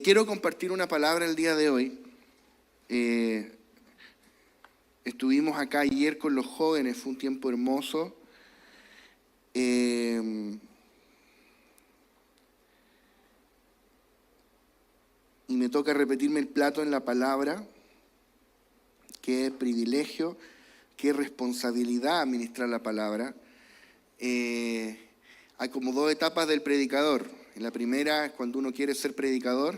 Quiero compartir una palabra el día de hoy. Estuvimos acá ayer con los jóvenes, fue un tiempo hermoso. Y me toca repetirme el plato en la palabra. Qué privilegio, qué responsabilidad administrar la palabra. Hay como dos etapas del predicador. La primera es cuando uno quiere ser predicador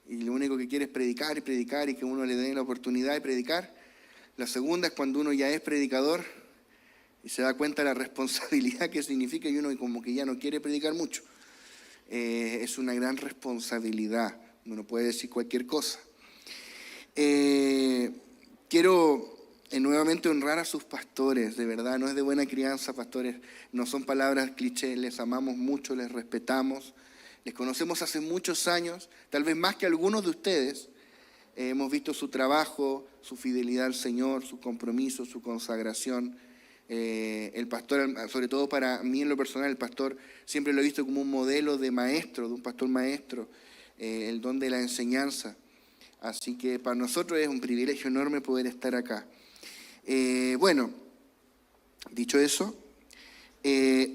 y lo único que quiere es predicar y que uno le dé la oportunidad de predicar. La segunda es cuando uno ya es predicador y se da cuenta de la responsabilidad que significa y uno como que ya no quiere predicar mucho. Es una gran responsabilidad, uno no puede decir cualquier cosa. Quiero nuevamente honrar a sus pastores, de verdad, no es de buena crianza, pastores, no son palabras cliché, les amamos mucho, les respetamos, les conocemos hace muchos años, tal vez más que algunos de ustedes. Hemos visto su trabajo, su fidelidad al Señor, su compromiso, su consagración. El pastor, sobre todo para mí en lo personal, el pastor siempre lo he visto como un modelo de maestro, de un pastor maestro, el don de la enseñanza. Así que para nosotros es un privilegio enorme poder estar acá. Bueno, dicho eso,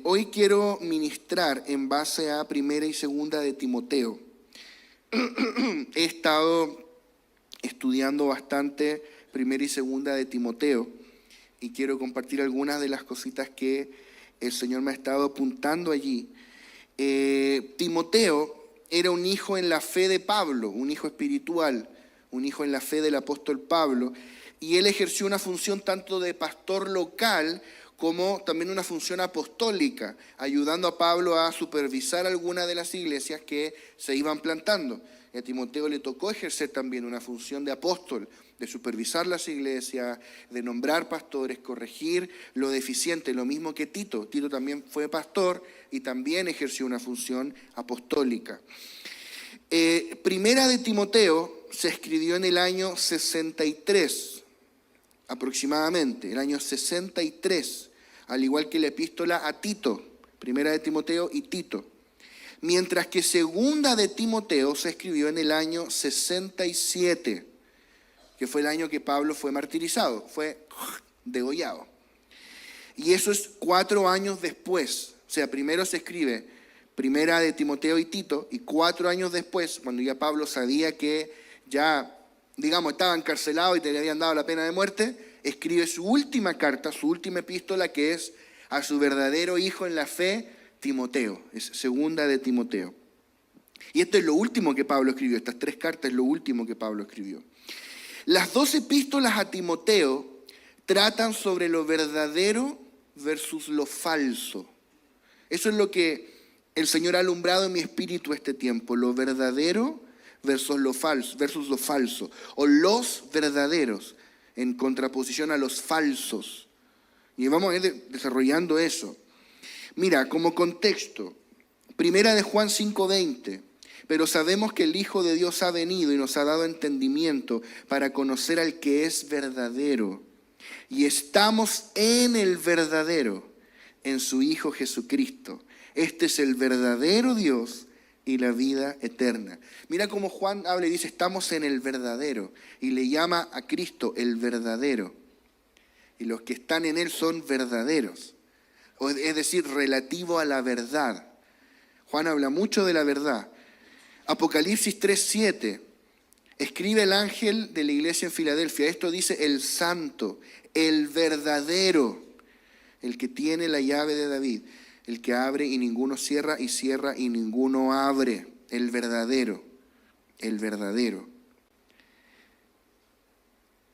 hoy quiero ministrar en base a 1 y 2 de Timoteo. He estado estudiando bastante 1 y 2 de Timoteo y quiero compartir algunas de las cositas que el Señor me ha estado apuntando allí. Timoteo era un hijo en la fe de Pablo, un hijo espiritual, un hijo en la fe del apóstol Pablo, y él ejerció una función tanto de pastor local como también una función apostólica, ayudando a Pablo a supervisar algunas de las iglesias que se iban plantando. Y a Timoteo le tocó ejercer también una función de apóstol, de supervisar las iglesias, de nombrar pastores, corregir lo deficiente, lo mismo que Tito. Tito también fue pastor y también ejerció una función apostólica. Primera de Timoteo se escribió en el año 63, aproximadamente, el año 63, al igual que la epístola a Tito, Primera de Timoteo y Tito. Mientras que Segunda de Timoteo se escribió en el año 67, que fue el año que Pablo fue martirizado, fue degollado. Y eso es 4 años después. O sea, primero se escribe Primera de Timoteo y Tito, y 4 años después, cuando ya Pablo sabía que ya, digamos, estaba encarcelado y te le habían dado la pena de muerte, escribe su última carta, su última epístola, que es a su verdadero hijo en la fe, Timoteo. Es Segunda de Timoteo. Y esto es lo último que Pablo escribió, estas 3 cartas es lo último que Pablo escribió. Las 2 epístolas a Timoteo tratan sobre lo verdadero versus lo falso. Eso es lo que el Señor ha alumbrado en mi espíritu este tiempo, lo verdadero versus lo falso, o los verdaderos en contraposición a los falsos. Y vamos a ir desarrollando eso. Mira, como contexto, Primera de Juan 5:20, pero sabemos que el Hijo de Dios ha venido y nos ha dado entendimiento para conocer al que es verdadero. Y estamos en el verdadero, en su Hijo Jesucristo. Este es el verdadero Dios y la vida eterna. Mira cómo Juan habla y dice, estamos en el verdadero. Y le llama a Cristo el verdadero. Y los que están en él son verdaderos. Es decir, relativo a la verdad. Juan habla mucho de la verdad. Apocalipsis 3:7. Escribe el ángel de la iglesia en Filadelfia. Esto dice el santo, el verdadero, el que tiene la llave de David. El que abre y ninguno cierra y cierra y ninguno abre. El verdadero. El verdadero.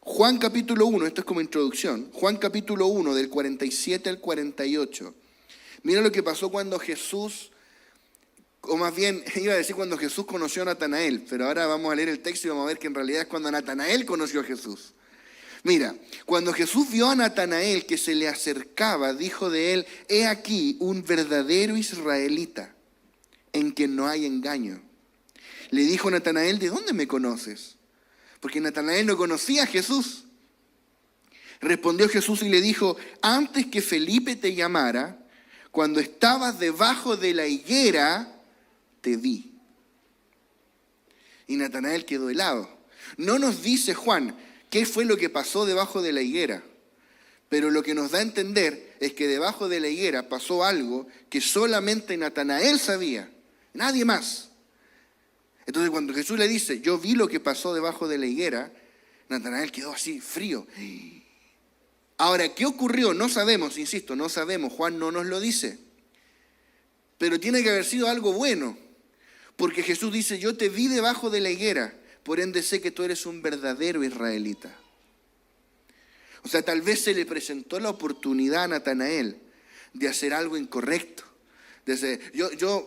Juan capítulo 1, esto es como introducción. Juan capítulo 1, del 47 al 48. Mira lo que pasó cuando Jesús, o más bien, iba a decir cuando Jesús conoció a Natanael, pero ahora vamos a leer el texto y vamos a ver que en realidad es cuando Natanael conoció a Jesús. Mira, cuando Jesús vio a Natanael que se le acercaba, dijo de él, he aquí un verdadero israelita, en quien no hay engaño. Le dijo Natanael, ¿de dónde me conoces? Porque Natanael no conocía a Jesús. Respondió Jesús y le dijo, antes que Felipe te llamara, cuando estabas debajo de la higuera, te vi. Y Natanael quedó helado. No nos dice Juan qué fue lo que pasó debajo de la higuera, pero lo que nos da a entender es que debajo de la higuera pasó algo que solamente Natanael sabía, nadie más. Entonces cuando Jesús le dice, yo vi lo que pasó debajo de la higuera, Natanael quedó así, frío. Ahora, ¿qué ocurrió? No sabemos, insisto, no sabemos, Juan no nos lo dice. Pero tiene que haber sido algo bueno, porque Jesús dice, yo te vi debajo de la higuera, por ende sé que tú eres un verdadero israelita. O sea, tal vez se le presentó la oportunidad a Natanael de hacer algo incorrecto.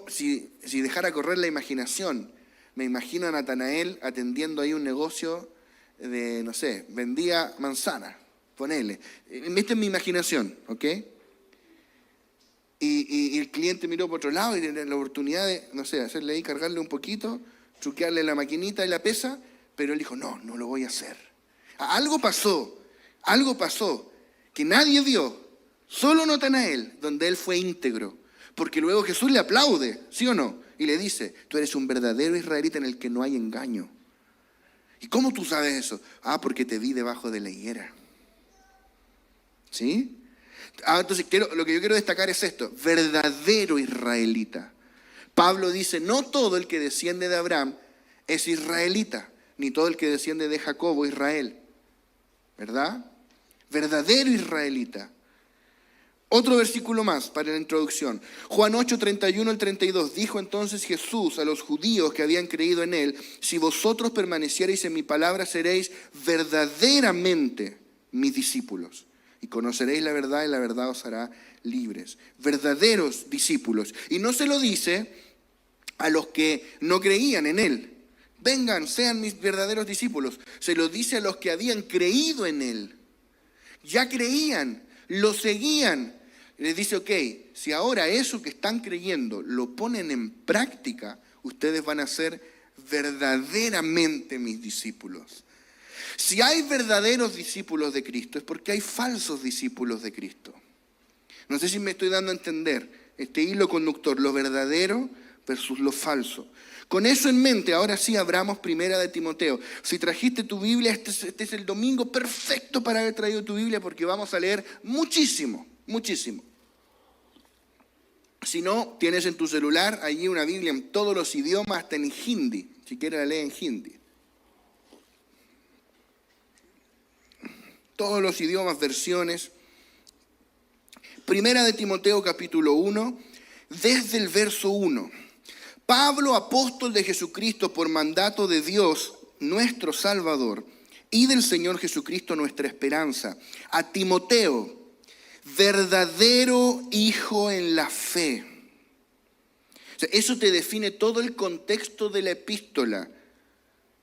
Si dejara correr la imaginación, me imagino a Natanael atendiendo ahí un negocio de, no sé, vendía manzana, ponele. Esta es mi imaginación, ¿ok? Y el cliente miró por otro lado y tenía la oportunidad de, no sé, hacerle ahí, cargarle un poquito, truquearle la maquinita y la pesa, pero él dijo, no lo voy a hacer. Algo pasó que nadie vio, solo Natanael, donde él fue íntegro. Porque luego Jesús le aplaude, ¿sí o no? Y le dice, tú eres un verdadero israelita en el que no hay engaño. ¿Y cómo tú sabes eso? Porque te vi debajo de la higuera. ¿Sí? Entonces lo que yo quiero destacar es esto, verdadero israelita. Pablo dice, no todo el que desciende de Abraham es israelita, ni todo el que desciende de Jacobo, Israel. ¿Verdad? Verdadero israelita. Otro versículo más para la introducción. Juan 8, 31 al 32. Dijo entonces Jesús a los judíos que habían creído en él, si vosotros permaneciereis en mi palabra, seréis verdaderamente mis discípulos. Y conoceréis la verdad y la verdad os hará libres. Verdaderos discípulos. Y no se lo dice a los que no creían en él. Vengan, sean mis verdaderos discípulos. Se lo dice a los que habían creído en él. Ya creían, lo seguían. Les dice, ok, si ahora eso que están creyendo lo ponen en práctica, ustedes van a ser verdaderamente mis discípulos. Si hay verdaderos discípulos de Cristo, es porque hay falsos discípulos de Cristo. No sé si me estoy dando a entender este hilo conductor, lo verdadero versus lo falso. Con eso en mente, ahora sí abramos Primera de Timoteo. Si trajiste tu Biblia, este es el domingo perfecto para haber traído tu Biblia porque vamos a leer muchísimo. Si no, tienes en tu celular allí una Biblia en todos los idiomas, hasta en hindi. Si quieres la lee en hindi. Todos los idiomas, versiones. Primera de Timoteo capítulo 1, desde el verso 1. Pablo, apóstol de Jesucristo por mandato de Dios, nuestro Salvador, y del Señor Jesucristo, nuestra esperanza, a Timoteo, verdadero hijo en la fe. O sea, eso te define todo el contexto de la epístola.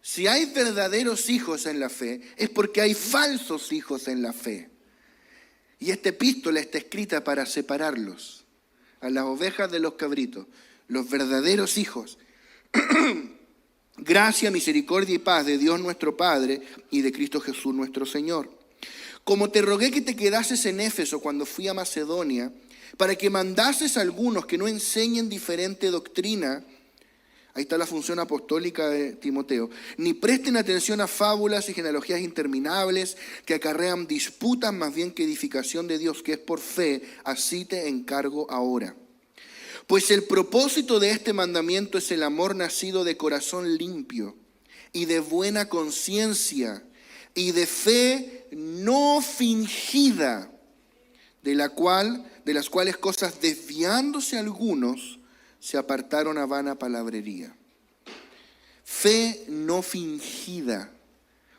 Si hay verdaderos hijos en la fe, es porque hay falsos hijos en la fe. Y esta epístola está escrita para separarlos, a las ovejas de los cabritos. Los verdaderos hijos. Gracia, misericordia y paz de Dios nuestro Padre y de Cristo Jesús nuestro Señor. Como te rogué que te quedases en Éfeso cuando fui a Macedonia, para que mandases a algunos que no enseñen diferente doctrina, ahí está la función apostólica de Timoteo, ni presten atención a fábulas y genealogías interminables que acarrean disputas más bien que edificación de Dios, que es por fe, así te encargo ahora. Pues el propósito de este mandamiento es el amor nacido de corazón limpio y de buena conciencia y de fe no fingida, de las cuales cosas desviándose algunos se apartaron a vana palabrería. Fe no fingida,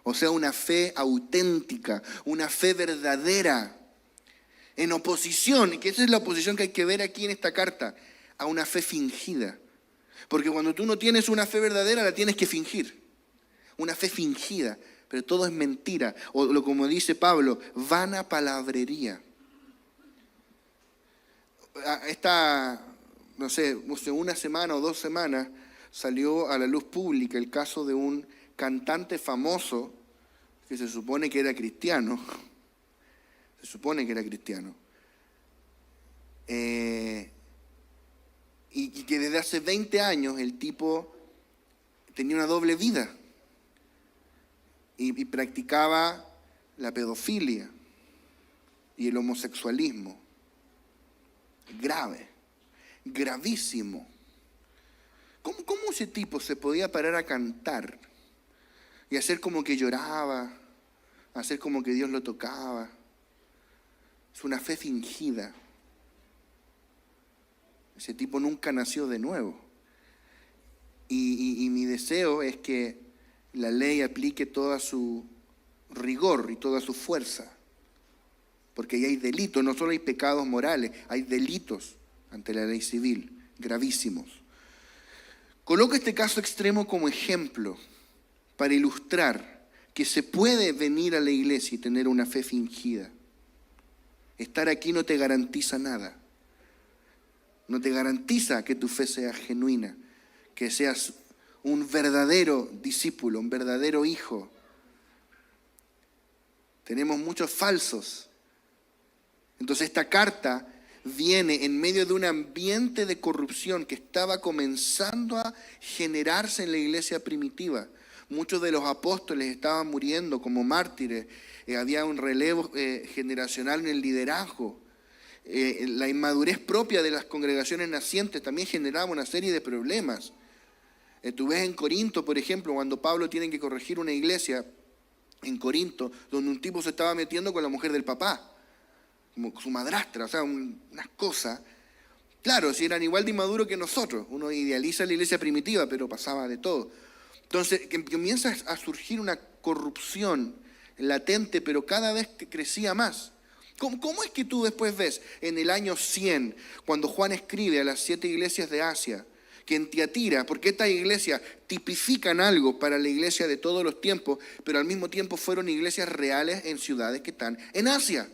o sea, una fe auténtica, una fe verdadera, en oposición, y que esa es la oposición que hay que ver aquí en esta carta, a una fe fingida. Porque cuando tú no tienes una fe verdadera, la tienes que fingir. Una fe fingida, pero todo es mentira. O como dice Pablo, vana palabrería. No sé, una semana o 2 semanas salió a la luz pública el caso de un cantante famoso que se supone que era cristiano. Se supone que era cristiano. Y que desde hace 20 años el tipo tenía una doble vida y practicaba la pedofilia y el homosexualismo. Grave, gravísimo. ¿Cómo ese tipo se podía parar a cantar y hacer como que lloraba, hacer como que Dios lo tocaba? Es una fe fingida. Ese tipo nunca nació de nuevo. Y mi deseo es que la ley aplique toda su rigor y toda su fuerza. Porque ahí hay delitos, no solo hay pecados morales, hay delitos ante la ley civil, gravísimos. Coloco este caso extremo como ejemplo para ilustrar que se puede venir a la iglesia y tener una fe fingida. Estar aquí no te garantiza nada. No te garantiza que tu fe sea genuina, que seas un verdadero discípulo, un verdadero hijo. Tenemos muchos falsos. Entonces esta carta viene en medio de un ambiente de corrupción que estaba comenzando a generarse en la iglesia primitiva. Muchos de los apóstoles estaban muriendo como mártires. Había un relevo generacional en el liderazgo. La inmadurez propia de las congregaciones nacientes también generaba una serie de problemas. Tú ves en Corinto, por ejemplo, cuando Pablo tiene que corregir una iglesia en Corinto, donde un tipo se estaba metiendo con la mujer del papá, como su madrastra, o sea, unas cosas. Claro, si eran igual de inmaduros que nosotros. Uno idealiza la iglesia primitiva, pero pasaba de todo. Entonces, que comienza a surgir una corrupción latente, pero cada vez que crecía más. ¿Cómo es que tú después ves en el año 100, cuando Juan escribe a las 7 iglesias de Asia, que en Tiatira, porque estas iglesias tipifican algo para la iglesia de todos los tiempos, pero al mismo tiempo fueron iglesias reales en ciudades que están en Asia?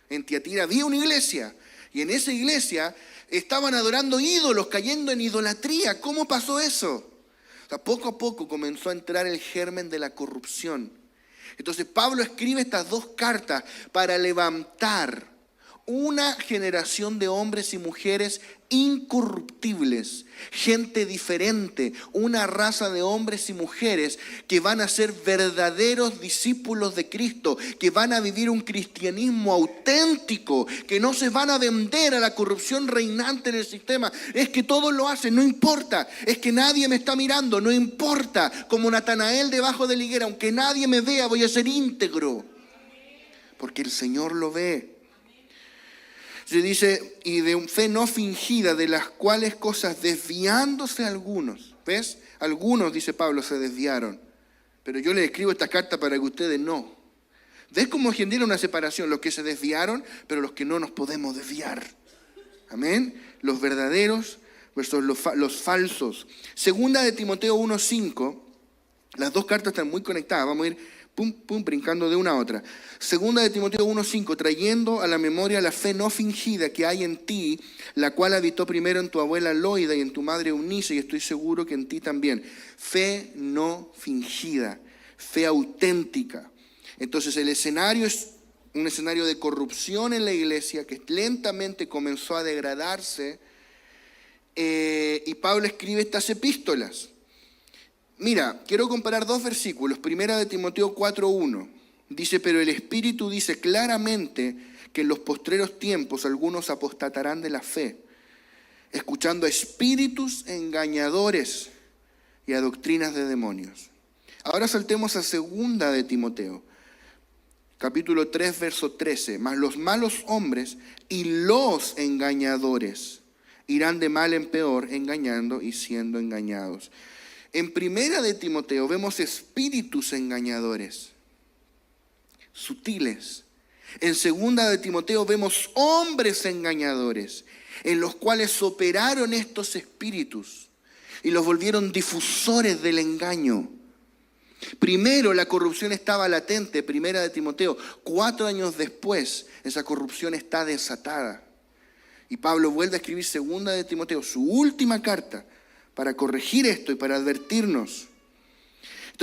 En Tiatira había una iglesia, y en esa iglesia estaban adorando ídolos, cayendo en idolatría. ¿Cómo pasó eso? O sea, poco a poco comenzó a entrar el germen de la corrupción. Entonces Pablo escribe estas 2 cartas para levantar una generación de hombres y mujeres incorruptibles, gente diferente, una raza de hombres y mujeres que van a ser verdaderos discípulos de Cristo, que van a vivir un cristianismo auténtico, que no se van a vender a la corrupción reinante en el sistema. Es que todos lo hacen, no importa, es que nadie me está mirando, no importa, como Natanael debajo de la higuera, aunque nadie me vea, voy a ser íntegro, porque el Señor lo ve. Se dice, y de fe no fingida, de las cuales cosas desviándose algunos. ¿Ves? Algunos, dice Pablo, se desviaron. Pero yo les escribo esta carta para que ustedes no. ¿Ves cómo genera una separación? Los que se desviaron, pero los que no nos podemos desviar. Amén. Los verdaderos versus los falsos. Segunda de Timoteo 1:5. Las 2 cartas están muy conectadas. Vamos a ir brincando de una a otra. Segunda de Timoteo 1:5, trayendo a la memoria la fe no fingida que hay en ti, la cual habitó primero en tu abuela Loida y en tu madre Eunice, y estoy seguro que en ti también. Fe no fingida, fe auténtica. Entonces el escenario es un escenario de corrupción en la iglesia que lentamente comenzó a degradarse, y Pablo escribe estas epístolas. Mira, quiero comparar 2 versículos. Primera de Timoteo 4:1. Dice, pero el Espíritu dice claramente que en los postreros tiempos algunos apostatarán de la fe, escuchando a espíritus engañadores y a doctrinas de demonios. Ahora saltemos a Segunda de Timoteo, capítulo 3, verso 13. Mas los malos hombres y los engañadores irán de mal en peor, engañando y siendo engañados. En Primera de Timoteo vemos espíritus engañadores, sutiles. En Segunda de Timoteo vemos hombres engañadores, en los cuales operaron estos espíritus y los volvieron difusores del engaño. Primero la corrupción estaba latente, Primera de Timoteo. 4 años después esa corrupción está desatada. Y Pablo vuelve a escribir Segunda de Timoteo, su última carta, para corregir esto y para advertirnos.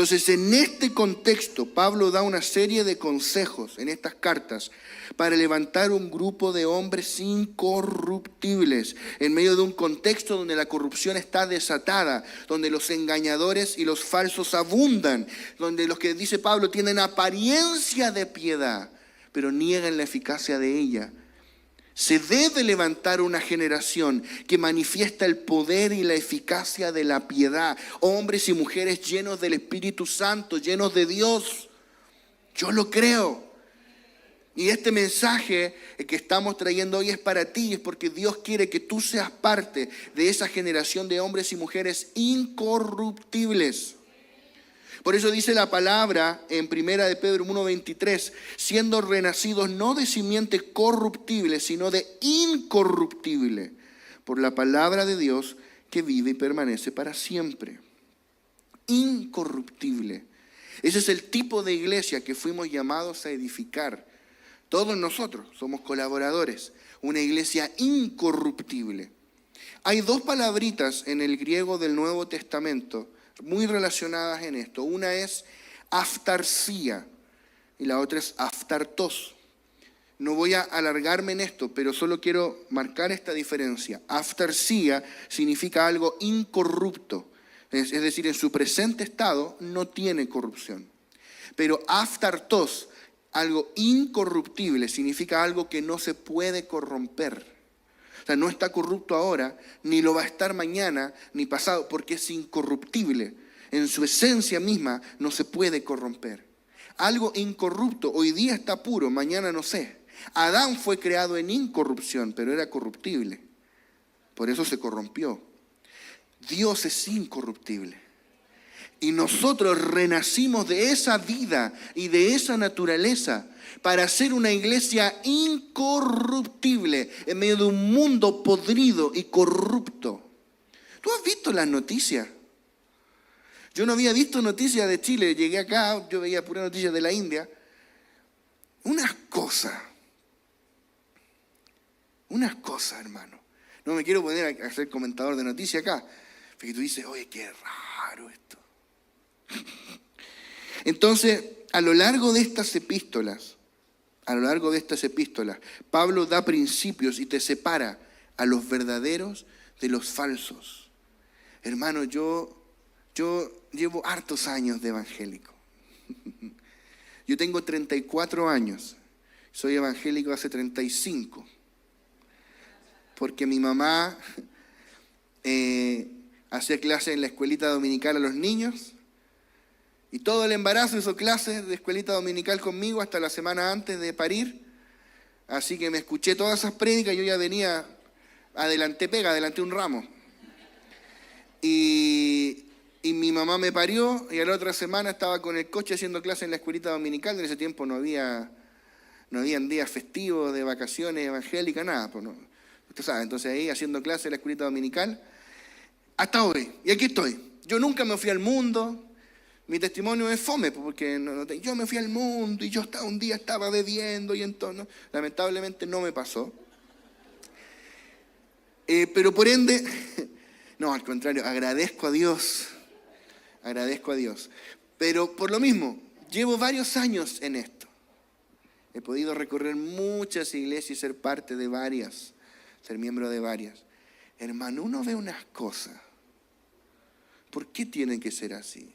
Entonces, en este contexto, Pablo da una serie de consejos en estas cartas para levantar un grupo de hombres incorruptibles en medio de un contexto donde la corrupción está desatada, donde los engañadores y los falsos abundan, donde los que, dice Pablo, tienen apariencia de piedad, pero niegan la eficacia de ella. Se debe levantar una generación que manifiesta el poder y la eficacia de la piedad. Hombres y mujeres llenos del Espíritu Santo, llenos de Dios. Yo lo creo. Y este mensaje que estamos trayendo hoy es para ti, es porque Dios quiere que tú seas parte de esa generación de hombres y mujeres incorruptibles. Por eso dice la palabra en 1 de Pedro 1:23, siendo renacidos no de simiente corruptible, sino de incorruptible, por la palabra de Dios que vive y permanece para siempre. Incorruptible. Ese es el tipo de iglesia que fuimos llamados a edificar. Todos nosotros somos colaboradores. Una iglesia incorruptible. Hay dos palabritas en el griego del Nuevo Testamento muy relacionadas en esto. Una es aftarsía y la otra es aftartos. No voy a alargarme en esto, pero solo quiero marcar esta diferencia. Aftarsía significa algo incorrupto, es decir, en su presente estado no tiene corrupción. Pero aftartos, algo incorruptible, significa algo que no se puede corromper. O sea, no está corrupto ahora, ni lo va a estar mañana, ni pasado, porque es incorruptible. En su esencia misma no se puede corromper. Algo incorrupto, hoy día está puro, mañana no sé. Adán fue creado en incorrupción, pero era corruptible. Por eso se corrompió. Dios es incorruptible. Y nosotros renacimos de esa vida y de esa naturaleza para ser una iglesia incorruptible en medio de un mundo podrido y corrupto. ¿Tú has visto las noticias? Yo no había visto noticias de Chile. Llegué acá, yo veía puras noticias de la India. Unas cosas, hermano. No me quiero poner a ser comentador de noticias acá, porque tú dices, oye, qué raro esto. Entonces, a lo largo de estas epístolas, Pablo da principios y te separa a los verdaderos de los falsos. Hermano, yo llevo hartos años de evangélico. Yo tengo 34 años. Soy evangélico hace 35. Porque mi mamá hacía clases en la escuelita dominical a los niños. Y todo el embarazo hizo clases de escuelita dominical conmigo hasta la semana antes de parir. Así que me escuché todas esas prédicas. Yo ya venía, adelanté un ramo. Y mi mamá me parió y a la otra semana estaba con el coche haciendo clases en la escuelita dominical. En ese tiempo no habían días festivos, de vacaciones evangélicas, nada. Pues no, usted sabe, entonces ahí haciendo clases en la escuelita dominical. Hasta hoy. Y aquí estoy. Yo nunca me fui al mundo. Mi testimonio es fome, porque yo me fui al mundo y yo un día estaba bebiendo y entonces, ¿no? Lamentablemente no me pasó. Pero por ende, no, al contrario, agradezco a Dios. Pero por lo mismo, llevo varios años en esto. He podido recorrer muchas iglesias y ser parte de varias, ser miembro de varias. Hermano, uno ve unas cosas. ¿Por qué tienen que ser así?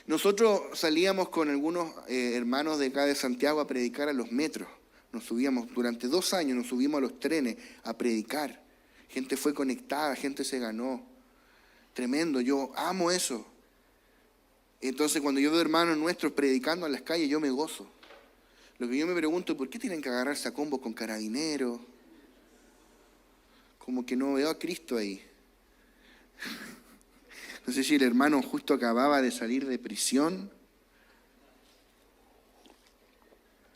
Nosotros salíamos con algunos hermanos de acá de Santiago a predicar a los metros. Nos subíamos, durante 2 años nos subimos a los trenes a predicar. Gente fue conectada, gente se ganó. Tremendo, yo amo eso. Entonces cuando yo veo hermanos nuestros predicando en las calles, yo me gozo. Lo que yo me pregunto es, ¿por qué tienen que agarrarse a combos con carabineros? Como que no veo a Cristo ahí. No sé si el hermano justo acababa de salir de prisión.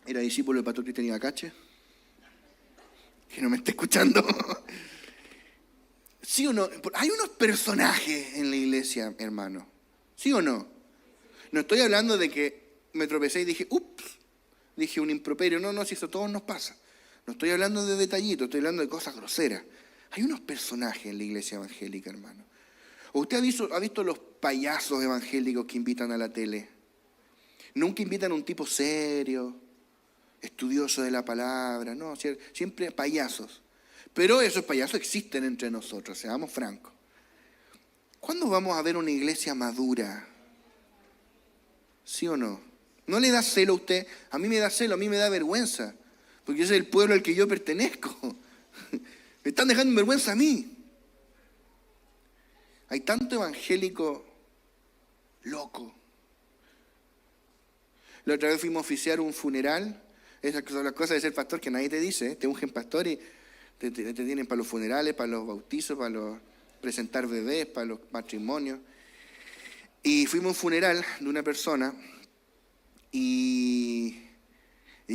Era discípulo del pastor Cristian Ibacache. Que no me está escuchando. ¿Sí o no? Hay unos personajes en la iglesia, hermano. ¿Sí o no? No estoy hablando de que me tropecé y dije, ups, dije un improperio. No, si eso a todos nos pasa. No estoy hablando de detallitos, estoy hablando de cosas groseras. Hay unos personajes en la iglesia evangélica, hermano. ¿O usted ha visto los payasos evangélicos que invitan a la tele? Nunca invitan a un tipo serio, estudioso de la palabra, no, siempre payasos. Pero esos payasos existen entre nosotros, seamos francos. ¿Cuándo vamos a ver una iglesia madura? ¿Sí o no? ¿No le da celo a usted? A mí me da celo, a mí me da vergüenza, porque ese es el pueblo al que yo pertenezco. Me están dejando en vergüenza a mí. Hay tanto evangélico loco. La otra vez fuimos a oficiar un funeral. Esas son las cosas de ser pastor que nadie te dice. Te ungen pastor y te tienen para los funerales, para los bautizos, para los presentar bebés, para los matrimonios. Y fuimos a un funeral de una persona y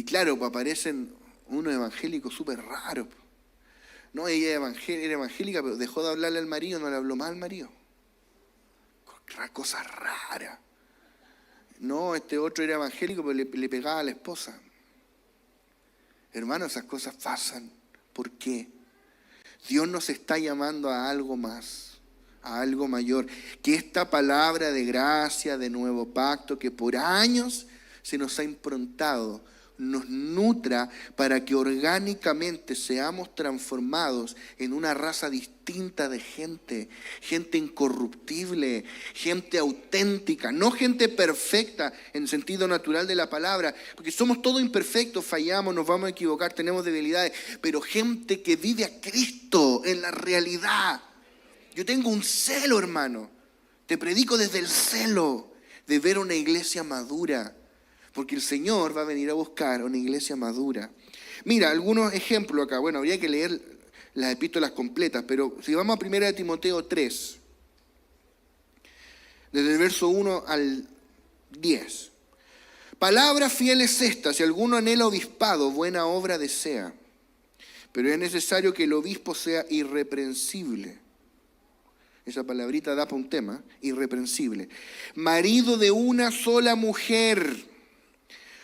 claro, pues aparecen unos evangélicos súper raros. No, ella era evangélica, pero dejó de hablarle al marido, no le habló más al marido. Cosas raras. No, este otro era evangélico, pero le pegaba a la esposa. Hermano, esas cosas pasan. ¿Por qué? Dios nos está llamando a algo más, a algo mayor. Que esta palabra de gracia, de nuevo pacto, que por años se nos ha improntado, nos nutra para que orgánicamente seamos transformados en una raza distinta de gente incorruptible, gente auténtica, no gente perfecta en el sentido natural de la palabra, porque somos todos imperfectos, fallamos, nos vamos a equivocar, tenemos debilidades, pero gente que vive a Cristo en la realidad. Yo tengo un celo, hermano, te predico desde el celo de ver una iglesia madura. Porque el Señor va a venir a buscar una iglesia madura. Mira, algunos ejemplos acá. Bueno, habría que leer las epístolas completas, pero si vamos a 1 Timoteo 3, desde el verso 1 al 10. Palabra fiel es esta: si alguno anhela obispado, buena obra desea. Pero es necesario que el obispo sea irreprensible. Esa palabrita da para un tema, irreprensible. Marido de una sola mujer,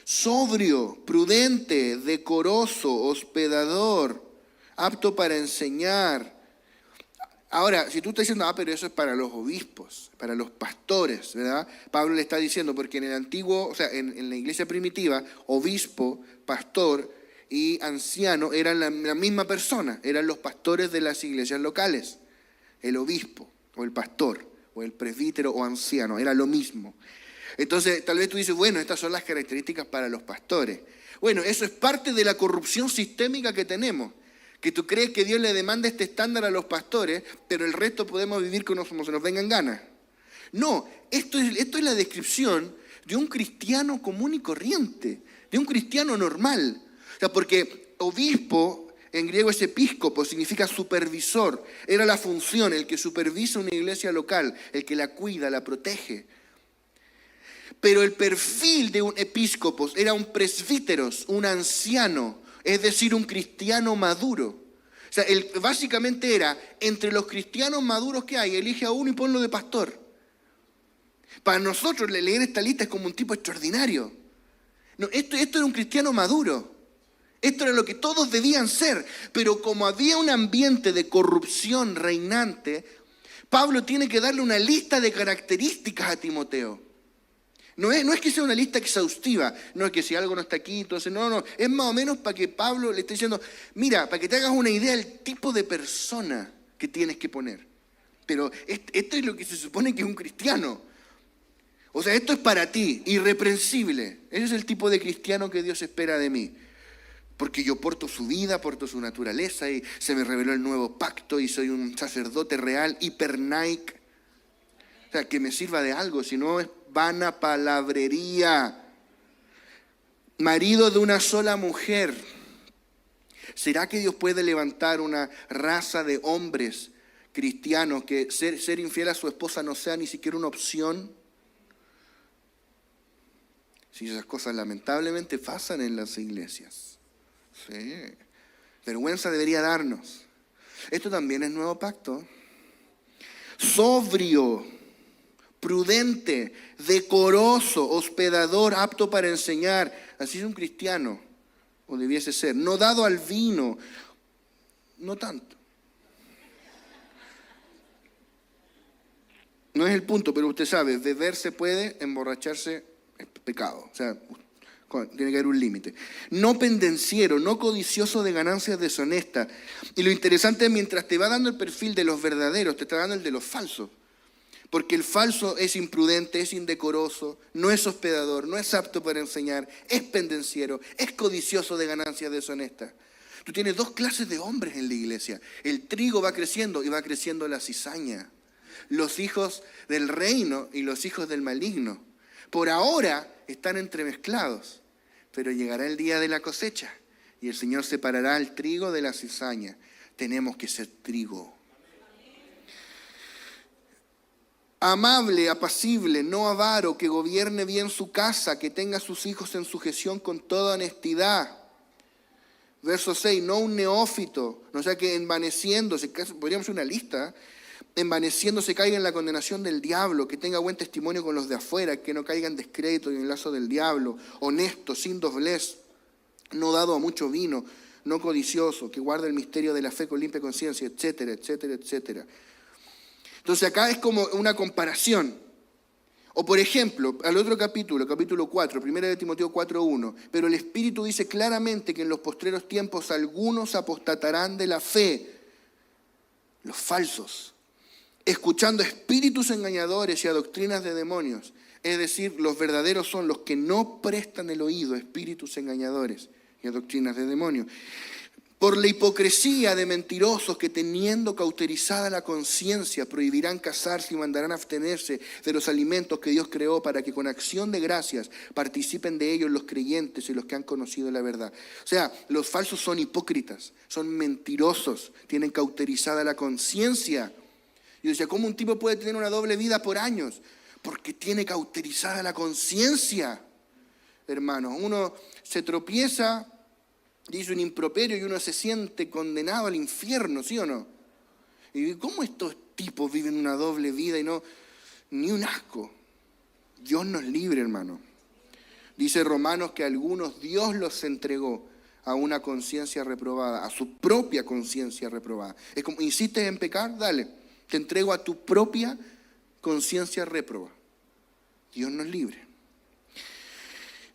sobrio, prudente, decoroso, hospedador, apto para enseñar. Ahora, si tú estás diciendo, pero eso es para los obispos, para los pastores, ¿verdad? Pablo le está diciendo, porque en el antiguo, o sea, en la iglesia primitiva, obispo, pastor y anciano eran la misma persona, eran los pastores de las iglesias locales. El obispo, o el pastor, o el presbítero, o anciano, era lo mismo. Entonces, tal vez tú dices, bueno, estas son las características para los pastores. Bueno, eso es parte de la corrupción sistémica que tenemos. Que tú crees que Dios le demanda este estándar a los pastores, pero el resto podemos vivir como se nos vengan ganas. No, esto es la descripción de un cristiano común y corriente, de un cristiano normal. O sea, porque obispo, en griego es episcopo, significa supervisor. Era la función, el que supervisa una iglesia local, el que la cuida, la protege. Pero el perfil de un episcopos era un presbíteros, un anciano, es decir, un cristiano maduro. O sea, básicamente era, entre los cristianos maduros que hay, elige a uno y ponlo de pastor. Para nosotros leer esta lista es como un tipo extraordinario. No, esto era un cristiano maduro. Esto era lo que todos debían ser. Pero como había un ambiente de corrupción reinante, Pablo tiene que darle una lista de características a Timoteo. No es que sea una lista exhaustiva, no es que si algo no está aquí, entonces no, es más o menos para que Pablo le esté diciendo, mira, para que te hagas una idea del tipo de persona que tienes que poner. Pero esto es lo que se supone que es un cristiano. O sea, esto es para ti, irreprensible. Ese es el tipo de cristiano que Dios espera de mí. Porque yo porto su vida, porto su naturaleza y se me reveló el nuevo pacto y soy un sacerdote real, hipernaic. O sea, que me sirva de algo, si no es vana palabrería. Marido de una sola mujer. ¿Será que Dios puede levantar una raza de hombres cristianos que ser infiel a su esposa no sea ni siquiera una opción? Si esas cosas lamentablemente pasan en las iglesias. Sí. Vergüenza debería darnos. Esto también es nuevo pacto. Sobrio, prudente, decoroso, hospedador, apto para enseñar. Así es un cristiano, o debiese ser. No dado al vino, no tanto. No es el punto, pero usted sabe, beber se puede, emborracharse es pecado. O sea, tiene que haber un límite. No pendenciero, no codicioso de ganancias deshonestas. Y lo interesante es, mientras te va dando el perfil de los verdaderos, te está dando el de los falsos. Porque el falso es imprudente, es indecoroso, no es hospedador, no es apto para enseñar, es pendenciero, es codicioso de ganancias deshonestas. Tú tienes dos clases de hombres en la iglesia. El trigo va creciendo y va creciendo la cizaña. Los hijos del reino y los hijos del maligno. Por ahora están entremezclados, pero llegará el día de la cosecha y el Señor separará el trigo de la cizaña. Tenemos que ser trigo. Amable, apacible, no avaro, que gobierne bien su casa, que tenga a sus hijos en sujeción con toda honestidad. Verso 6, no un neófito, no sea que envaneciéndose, podríamos hacer una lista, envaneciéndose caiga en la condenación del diablo, que tenga buen testimonio con los de afuera, que no caiga en descrédito y en el lazo del diablo, honesto, sin doblez, no dado a mucho vino, no codicioso, que guarde el misterio de la fe con limpia conciencia, etcétera, etcétera, etcétera. Entonces acá es como una comparación. O por ejemplo, al otro capítulo 4, 1 de Timoteo 4:1, pero el Espíritu dice claramente que en los postreros tiempos algunos apostatarán de la fe, los falsos, escuchando espíritus engañadores y a doctrinas de demonios. Es decir, los verdaderos son los que no prestan el oído a espíritus engañadores y a doctrinas de demonios. Por la hipocresía de mentirosos que teniendo cauterizada la conciencia prohibirán casarse y mandarán abstenerse de los alimentos que Dios creó para que con acción de gracias participen de ellos los creyentes y los que han conocido la verdad. O sea, los falsos son hipócritas, son mentirosos, tienen cauterizada la conciencia. Y decía, ¿cómo un tipo puede tener una doble vida por años? Porque tiene cauterizada la conciencia, hermanos. Uno se tropieza, dice un improperio y uno se siente condenado al infierno, ¿sí o no? Y ¿cómo estos tipos viven una doble vida y no, ni un asco? Dios nos libre, hermano. Dice Romanos que a algunos Dios los entregó a una conciencia reprobada, a su propia conciencia reprobada. Es como, ¿insistes en pecar? Dale, te entrego a tu propia conciencia reprobada. Dios nos libre.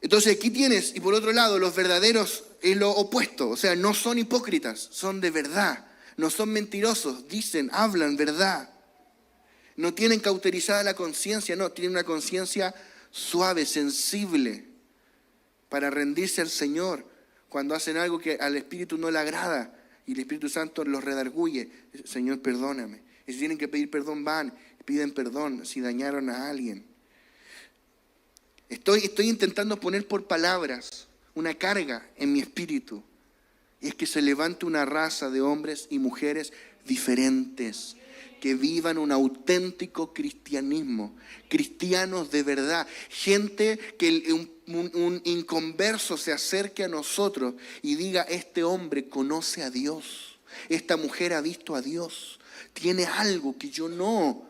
Entonces aquí tienes, y por otro lado, los verdaderos es lo opuesto, o sea, no son hipócritas, son de verdad, no son mentirosos, dicen, hablan verdad, no tienen cauterizada la conciencia, no, tienen una conciencia suave, sensible, para rendirse al Señor cuando hacen algo que al Espíritu no le agrada y el Espíritu Santo los redarguye. Señor, perdóname. Y si tienen que pedir perdón, van, piden perdón si dañaron a alguien. Estoy intentando poner por palabras una carga en mi espíritu. Y es que se levante una raza de hombres y mujeres diferentes, que vivan un auténtico cristianismo, cristianos de verdad, gente que un inconverso se acerque a nosotros y diga, este hombre conoce a Dios, esta mujer ha visto a Dios, tiene algo que yo no.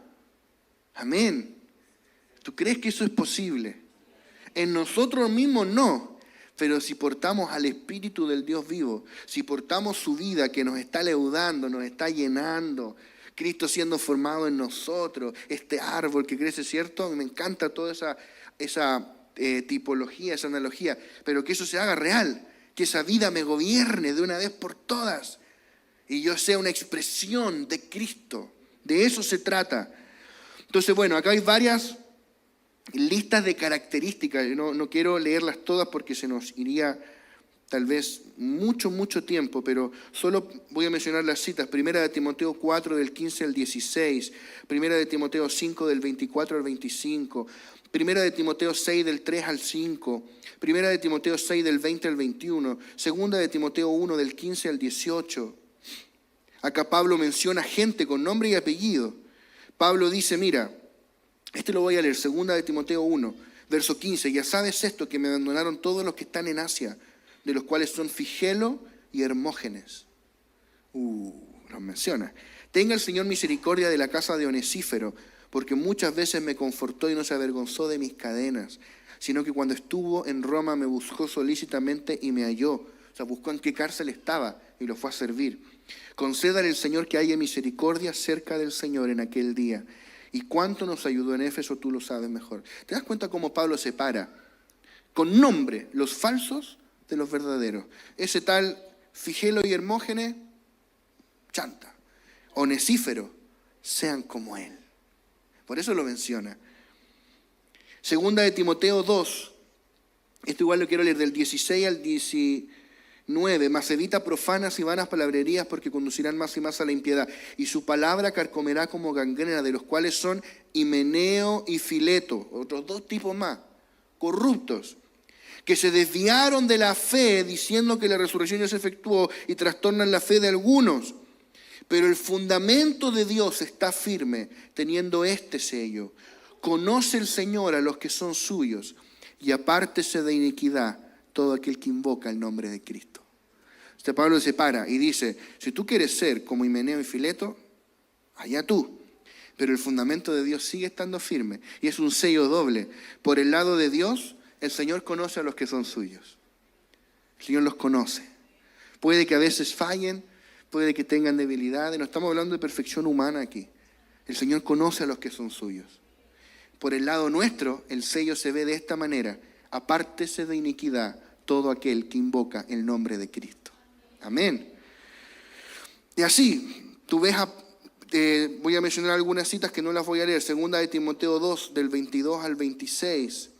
Amén. ¿Tú crees que eso es posible? En nosotros mismos no, pero si portamos al Espíritu del Dios vivo, si portamos su vida que nos está leudando, nos está llenando, Cristo siendo formado en nosotros, este árbol que crece, ¿cierto? Me encanta toda esa tipología, esa analogía, pero que eso se haga real, que esa vida me gobierne de una vez por todas y yo sea una expresión de Cristo. De eso se trata. Entonces, bueno, acá hay varias listas de características. Yo no quiero leerlas todas porque se nos iría tal vez mucho tiempo, pero solo voy a mencionar las citas. 1 de Timoteo 4 del 15 al 16, 1 de Timoteo 5 del 24 al 25, 1 de Timoteo 6 del 3 al 5, 1 de Timoteo 6 del 20 al 21, 2 de Timoteo 1 del 15 al 18. Acá Pablo menciona gente con nombre y apellido. Pablo dice, mira, lo voy a leer, 2 de Timoteo 1, verso 15. Ya sabes esto, que me abandonaron todos los que están en Asia, de los cuales son Figelo y Hermógenes. Los menciona. Tenga el Señor misericordia de la casa de Onesífero, porque muchas veces me confortó y no se avergonzó de mis cadenas, sino que cuando estuvo en Roma me buscó solícitamente y me halló. O sea, buscó en qué cárcel estaba y lo fue a servir. Concédale el Señor que haya misericordia cerca del Señor en aquel día. Y cuánto nos ayudó en Éfeso, tú lo sabes mejor. ¿Te das cuenta cómo Pablo separa con nombre los falsos de los verdaderos? Ese tal Figelo y Hermógenes, chanta. Onesífero, sean como él. Por eso lo menciona. Segunda de Timoteo 2, esto igual lo quiero leer del 16 al 19. Mas evita profanas y vanas palabrerías, porque conducirán más y más a la impiedad. Y su palabra carcomerá como gangrena, de los cuales son Himeneo y Fileto, otros dos tipos más, corruptos, que se desviaron de la fe diciendo que la resurrección ya se efectuó y trastornan la fe de algunos. Pero el fundamento de Dios está firme, teniendo este sello: conoce el Señor a los que son suyos, y apártese de iniquidad todo aquel que invoca el nombre de Cristo. Pablo se para y dice, si tú quieres ser como Himeneo y Fileto, allá tú. Pero el fundamento de Dios sigue estando firme, y es un sello doble. Por el lado de Dios, el Señor conoce a los que son suyos. El Señor los conoce. Puede que a veces fallen, puede que tengan debilidades. No estamos hablando de perfección humana aquí. El Señor conoce a los que son suyos. Por el lado nuestro, el sello se ve de esta manera: apártese de iniquidad todo aquel que invoca el nombre de Cristo. Amén. Y así, tú ves, voy a mencionar algunas citas que no las voy a leer. Segunda de Timoteo 2, del 22 al 26,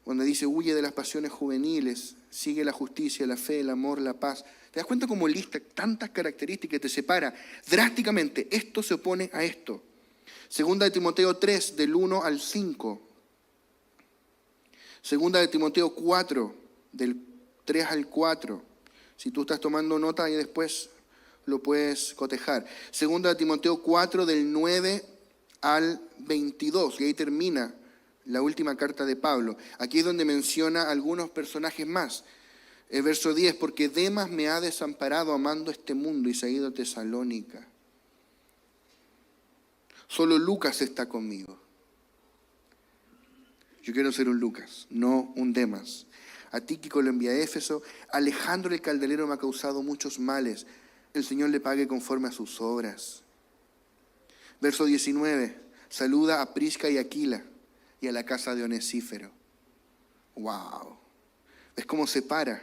donde dice, huye de las pasiones juveniles, sigue la justicia, la fe, el amor, la paz. ¿Te das cuenta cómo lista tantas características que te separa drásticamente? Esto se opone a esto. Segunda de Timoteo 3, del 1 al 5. Segunda de Timoteo 4, del 3 al 4. Si tú estás tomando nota, ahí después lo puedes cotejar. Segunda de Timoteo 4, del 9 al 22. Y ahí termina la última carta de Pablo. Aquí es donde menciona algunos personajes más. El verso 10, porque Demas me ha desamparado amando este mundo y se ha ido a Tesalónica. Solo Lucas está conmigo. Yo quiero ser un Lucas, no un Demas. A Tíquico lo envía a Éfeso. Alejandro el calderero me ha causado muchos males. El Señor le pague conforme a sus obras. Verso 19. Saluda a Prisca y Aquila y a la casa de Onesífero. ¡Wow! ¿Ves cómo separa?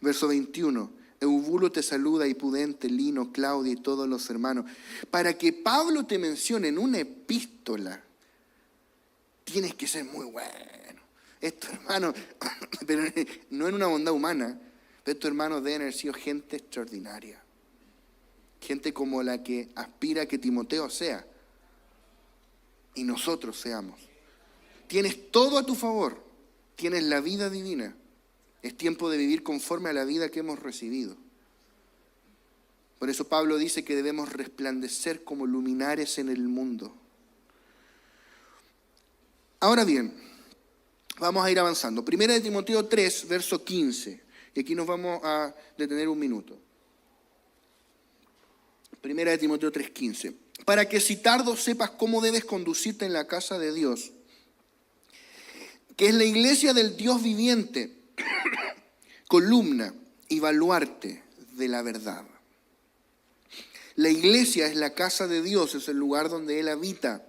Verso 21. Eubulo te saluda, y Pudente, Lino, Claudia y todos los hermanos. Para que Pablo te mencione en una epístola, tienes que ser muy bueno. Estos hermanos, pero no en una bondad humana, pero estos hermanos deben haber sido gente extraordinaria. Gente como la que aspira a que Timoteo sea y nosotros seamos. Tienes todo a tu favor. Tienes la vida divina. Es tiempo de vivir conforme a la vida que hemos recibido. Por eso Pablo dice que debemos resplandecer como luminares en el mundo. Ahora bien, vamos a ir avanzando. Primera de Timoteo 3, verso 15. Y aquí nos vamos a detener un minuto. Primera de Timoteo 3, 15. Para que si tardo sepas cómo debes conducirte en la casa de Dios, que es la iglesia del Dios viviente, columna y baluarte de la verdad. La iglesia es la casa de Dios, es el lugar donde Él habita.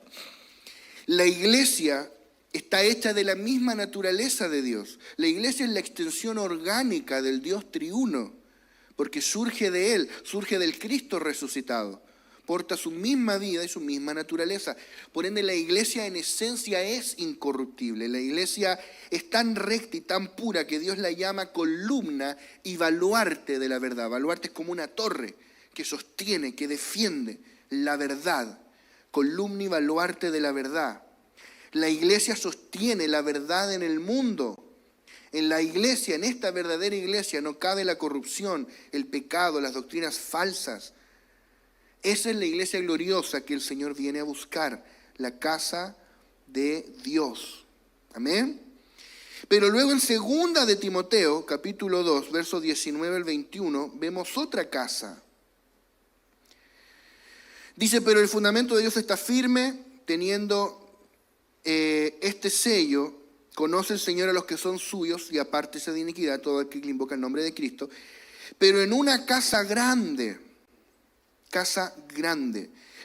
La iglesia está hecha de la misma naturaleza de Dios. La iglesia es la extensión orgánica del Dios triuno, porque surge de Él, surge del Cristo resucitado. Porta su misma vida y su misma naturaleza. Por ende, la iglesia en esencia es incorruptible. La iglesia es tan recta y tan pura que Dios la llama columna y baluarte de la verdad. Baluarte es como una torre que sostiene, que defiende la verdad. Columna y baluarte de la verdad. La iglesia sostiene la verdad en el mundo. En la iglesia, en esta verdadera iglesia, no cabe la corrupción, el pecado, las doctrinas falsas. Esa es la iglesia gloriosa que el Señor viene a buscar, la casa de Dios. Amén. Pero luego en segunda de Timoteo, capítulo 2, versos 19 al 21, vemos otra casa. Dice, pero el fundamento de Dios está firme, teniendo este sello, conoce el Señor a los que son suyos y apártese de iniquidad todo aquel que invoca el nombre de Cristo. Pero en una casa grande,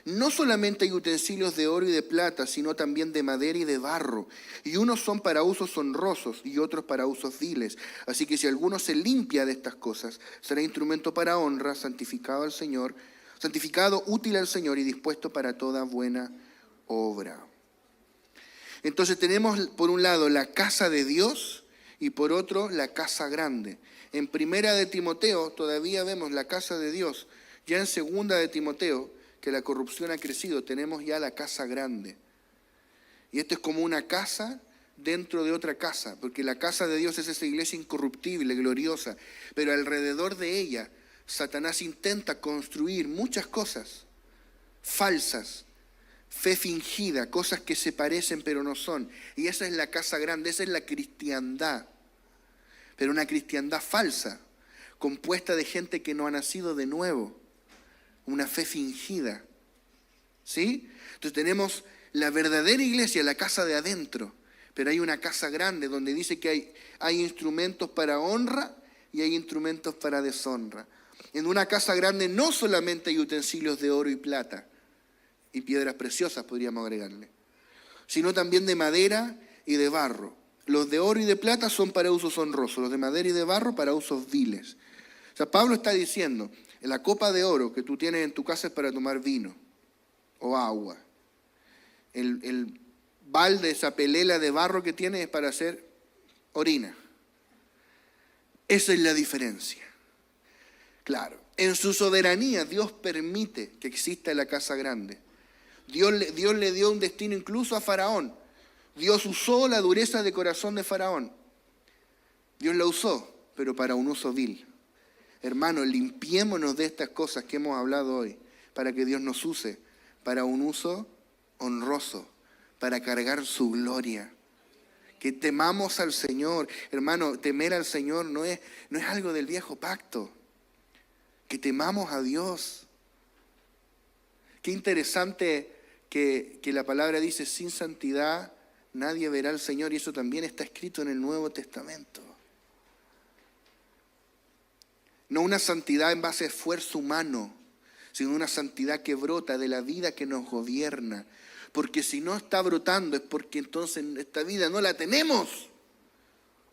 No solamente hay utensilios de oro y de plata, sino también de madera y de barro. Y unos son para usos honrosos y otros para usos viles. Así que si alguno se limpia de estas cosas, será instrumento para honra, santificado al Señor, santificado, útil al Señor y dispuesto para toda buena obra. Entonces tenemos por un lado la casa de Dios y por otro la casa grande. En Primera de Timoteo todavía vemos la casa de Dios. Ya en Segunda de Timoteo, que la corrupción ha crecido, tenemos ya la casa grande. Y esto es como una casa dentro de otra casa, porque la casa de Dios es esa iglesia incorruptible, gloriosa, pero alrededor de ella Satanás intenta construir muchas cosas falsas, fe fingida, cosas que se parecen pero no son. Y esa es la casa grande, esa es la cristiandad, pero una cristiandad falsa, compuesta de gente que no ha nacido de nuevo. Una fe fingida, ¿sí? Entonces tenemos la verdadera iglesia, la casa de adentro, pero hay una casa grande donde dice que hay instrumentos para honra y hay instrumentos para deshonra. En una casa grande no solamente hay utensilios de oro y plata y piedras preciosas, podríamos agregarle, sino también de madera y de barro. Los de oro y de plata son para usos honrosos, los de madera y de barro para usos viles. O sea, Pablo está diciendo, la copa de oro que tú tienes en tu casa es para tomar vino o agua. El balde, esa pelela de barro que tienes es para hacer orina. Esa es la diferencia. Claro, en su soberanía Dios permite que exista la casa grande. Dios le dio un destino incluso a Faraón. Dios usó la dureza de corazón de Faraón. Dios la usó, pero para un uso vil. Hermanos, limpiémonos de estas cosas que hemos hablado hoy, para que Dios nos use para un uso honroso, para cargar su gloria. Que temamos al Señor. Hermano, temer al Señor no es algo del viejo pacto. Que temamos a Dios. Qué interesante que la palabra dice, sin santidad nadie verá al Señor, y eso también está escrito en el Nuevo Testamento. No una santidad en base a esfuerzo humano, sino una santidad que brota de la vida que nos gobierna. Porque si no está brotando es porque entonces esta vida no la tenemos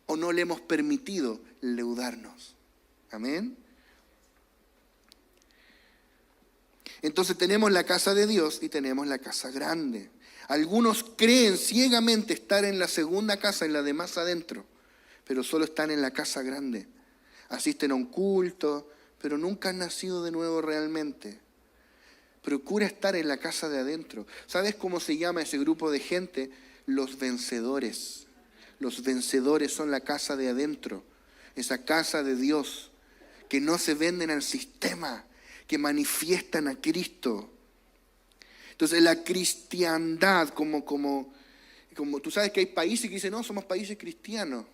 o no le hemos permitido leudarnos. Amén. Entonces tenemos la casa de Dios y tenemos la casa grande. Algunos creen ciegamente estar en la segunda casa, en la de más adentro, pero solo están en la casa grande. Asisten a un culto, pero nunca han nacido de nuevo realmente. Procura estar en la casa de adentro. ¿Sabes cómo se llama ese grupo de gente? Los vencedores. Los vencedores son la casa de adentro, esa casa de Dios, que no se venden al sistema, que manifiestan a Cristo. Entonces la cristiandad, como tú sabes que hay países que dicen, no, somos países cristianos.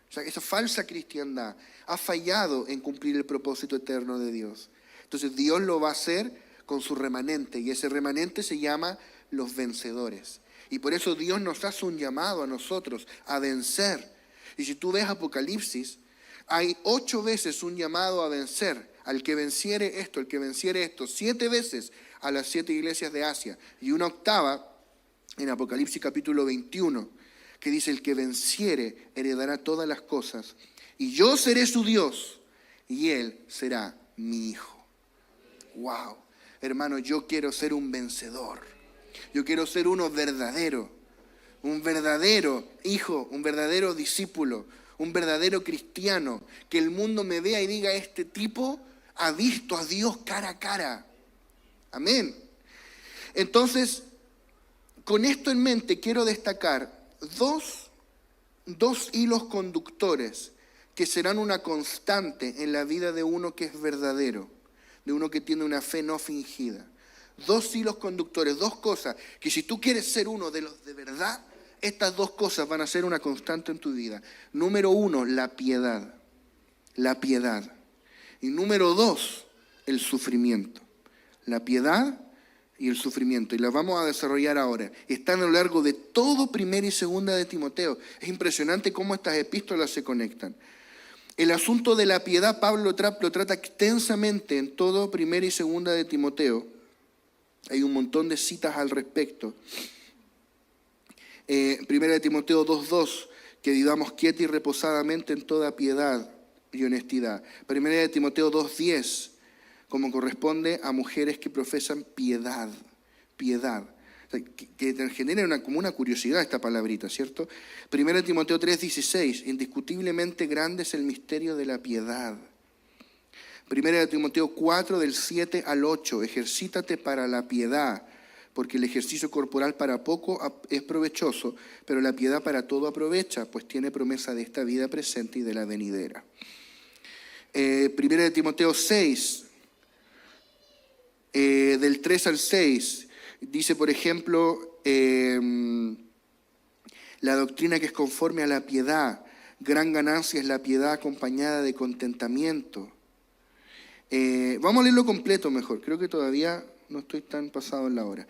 O sea, esa falsa cristiandad ha fallado en cumplir el propósito eterno de Dios. Entonces Dios lo va a hacer con su remanente, y ese remanente se llama los vencedores. Y por eso Dios nos hace un llamado a nosotros a vencer. Y si tú ves Apocalipsis, hay 8 veces un llamado a vencer. Al que venciere esto, el que venciere esto, 7 veces a las 7 iglesias de Asia. Y una octava en Apocalipsis capítulo 21, que dice, el que venciere heredará todas las cosas, y yo seré su Dios, y él será mi hijo. Wow, hermano, yo quiero ser un vencedor. Yo quiero ser uno verdadero, un verdadero hijo, un verdadero discípulo, un verdadero cristiano, que el mundo me vea y diga, este tipo ha visto a Dios cara a cara. Amén. Entonces, con esto en mente quiero destacar dos hilos conductores que serán una constante en la vida de uno que es verdadero, de uno que tiene una fe no fingida. 2 hilos conductores, 2 cosas que si tú quieres ser uno de los de verdad, estas 2 cosas van a ser una constante en tu vida. Número 1, la piedad. La piedad. Y número 2, el sufrimiento. La piedad y el sufrimiento. Y las vamos a desarrollar ahora. Están a lo largo de todo Primera y Segunda de Timoteo. Es impresionante cómo estas epístolas se conectan. El asunto de la piedad Pablo lo trata extensamente en todo Primera y Segunda de Timoteo. Hay un montón de citas al respecto. Primera de Timoteo 2:2, que vivamos quieta y reposadamente en toda piedad y honestidad. Primera de Timoteo 2:10, como corresponde a mujeres que profesan piedad. Piedad. O sea, que genera como una curiosidad esta palabrita, ¿cierto? Primera de Timoteo 3:16, indiscutiblemente grande es el misterio de la piedad. Primera de Timoteo 4, del 7 al 8, ejercítate para la piedad, porque el ejercicio corporal para poco es provechoso, pero la piedad para todo aprovecha, pues tiene promesa de esta vida presente y de la venidera. Primera de Timoteo 6, del 3 al 6, dice, por ejemplo, la doctrina que es conforme a la piedad, gran ganancia es la piedad acompañada de contentamiento. Vamos a leerlo completo mejor, creo que todavía no estoy tan pasado en la hora.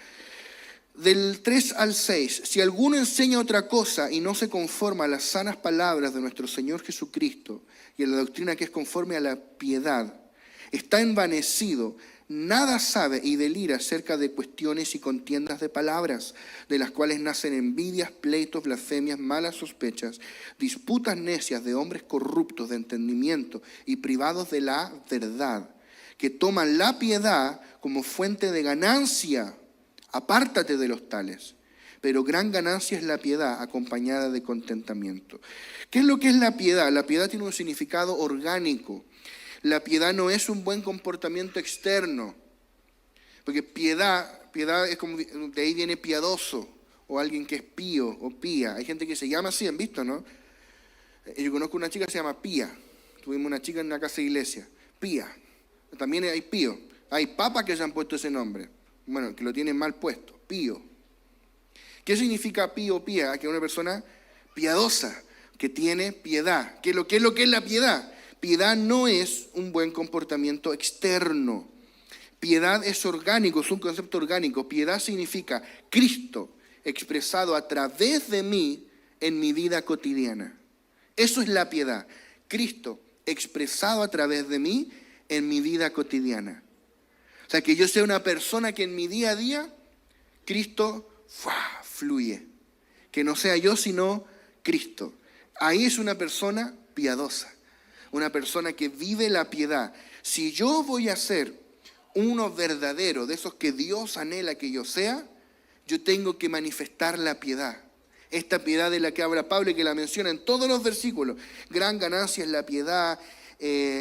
Del 3 al 6, si alguno enseña otra cosa y no se conforma a las sanas palabras de nuestro Señor Jesucristo y a la doctrina que es conforme a la piedad, está envanecido, nada sabe y delira acerca de cuestiones y contiendas de palabras, de las cuales nacen envidias, pleitos, blasfemias, malas sospechas, disputas necias de hombres corruptos de entendimiento y privados de la verdad, que toman la piedad como fuente de ganancia. Apártate de los tales. Pero gran ganancia es la piedad acompañada de contentamiento. ¿Qué es lo que es la piedad? La piedad tiene un significado orgánico. La piedad no es un buen comportamiento externo. Porque piedad es como, de ahí viene piadoso, o alguien que es pío o pía. Hay gente que se llama así, ¿han visto, no? Yo conozco una chica que se llama Pía. Tuvimos una chica en una casa de iglesia. Pía. También hay pío. Hay papas que se han puesto ese nombre. Bueno, que lo tienen mal puesto. Pío. ¿Qué significa pío o pía? Que es una persona piadosa, que tiene piedad. ¿Qué es lo que es la piedad? Piedad no es un buen comportamiento externo. Piedad es orgánico, es un concepto orgánico. Piedad significa Cristo expresado a través de mí en mi vida cotidiana. Eso es la piedad. Cristo expresado a través de mí en mi vida cotidiana. O sea, que yo sea una persona que en mi día a día Cristo fluye. Que no sea yo, sino Cristo. Ahí es una persona piadosa. Una persona que vive la piedad. Si yo voy a ser uno verdadero, de esos que Dios anhela que yo sea, yo tengo que manifestar la piedad. Esta piedad de la que habla Pablo y que la menciona en todos los versículos. Gran ganancia es la piedad.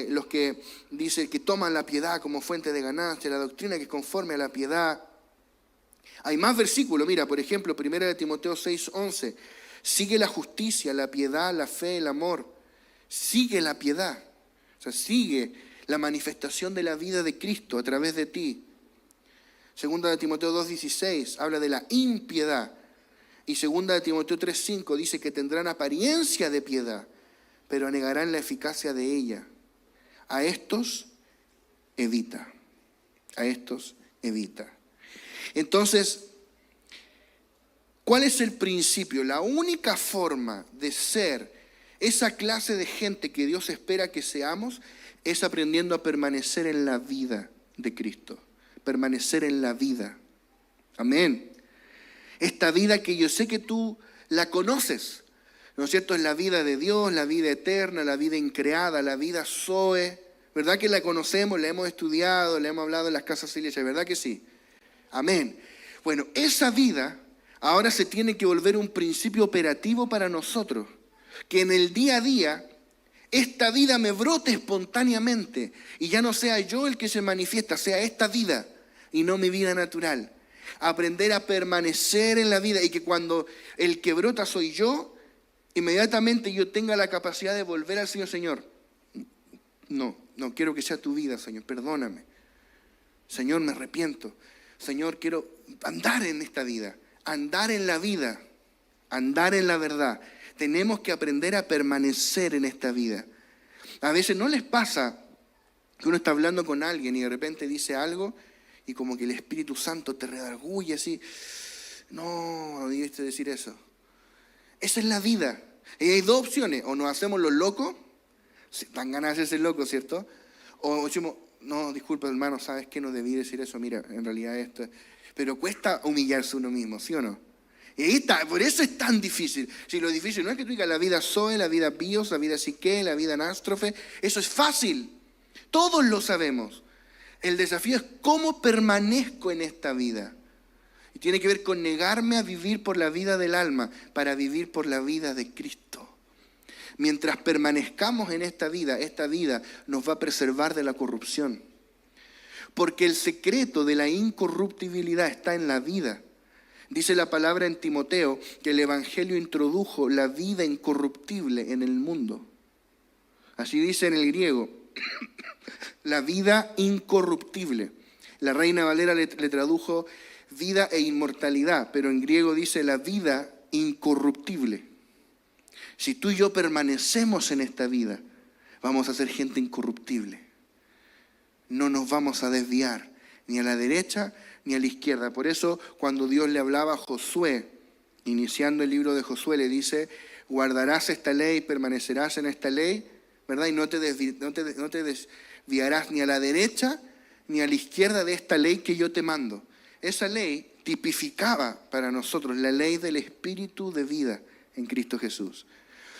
Los que dicen que toman la piedad como fuente de ganancia, la doctrina que es conforme a la piedad. Hay más versículos, mira, por ejemplo, 1 de Timoteo 6:11, sigue la justicia, la piedad, la fe, el amor, sigue la piedad, o sea, sigue la manifestación de la vida de Cristo a través de ti. 2 de Timoteo 2:16 habla de la impiedad y 2 de Timoteo 3:5 dice que tendrán apariencia de piedad, pero negarán la eficacia de ella. A estos evita. A estos evita. Entonces, ¿cuál es el principio? La única forma de ser esa clase de gente que Dios espera que seamos es aprendiendo a permanecer en la vida de Cristo. Permanecer en la vida. Amén. Esta vida que yo sé que tú la conoces. ¿No es cierto? Es la vida de Dios, la vida eterna, la vida increada, la vida Zoe. ¿Verdad que la conocemos, la hemos estudiado, la hemos hablado en las casas iglesias? ¿Verdad que sí? Amén. Bueno, esa vida ahora se tiene que volver un principio operativo para nosotros. Que en el día a día esta vida me brote espontáneamente y ya no sea yo el que se manifiesta, sea esta vida y no mi vida natural. Aprender a permanecer en la vida y que cuando el que brota soy yo, inmediatamente yo tenga la capacidad de volver al Señor. Señor, no quiero que sea tu vida, Señor, perdóname. Señor, me arrepiento. Señor, quiero andar en esta vida, andar en la vida, andar en la verdad. Tenemos que aprender a permanecer en esta vida. A veces no les pasa que uno está hablando con alguien y de repente dice algo y como que el Espíritu Santo te redarguye así. No debiste decir eso. Esa es la vida. Y hay dos opciones. O nos hacemos los locos, dan ganas de hacerse locos, ¿cierto? O decimos, no, disculpa hermano, ¿sabes qué? No debí decir eso. Mira, en realidad esto. pero cuesta humillarse uno mismo, ¿sí o no? Y ahí está, por eso es tan difícil. Si lo difícil no es que tú digas la vida Zoe, la vida Bios, la vida Psique, la vida Anástrofe, eso es fácil. Todos lo sabemos. El desafío es cómo permanezco en esta vida. Y tiene que ver con negarme a vivir por la vida del alma para vivir por la vida de Cristo. Mientras permanezcamos en esta vida nos va a preservar de la corrupción. Porque el secreto de la incorruptibilidad está en la vida. Dice la palabra en Timoteo que el Evangelio introdujo la vida incorruptible en el mundo. Así dice en el griego, la vida incorruptible. La Reina Valera le tradujo vida e inmortalidad, pero en griego dice la vida incorruptible. Si tú y yo permanecemos en esta vida, vamos a ser gente incorruptible. No nos vamos a desviar ni a la derecha ni a la izquierda. Por eso cuando Dios le hablaba a Josué, iniciando el libro de Josué, le dice, guardarás esta ley, permanecerás en esta ley, ¿verdad? Y no te desviarás ni a la derecha ni a la izquierda de esta ley que yo te mando. Esa ley tipificaba para nosotros la ley del espíritu de vida en Cristo Jesús.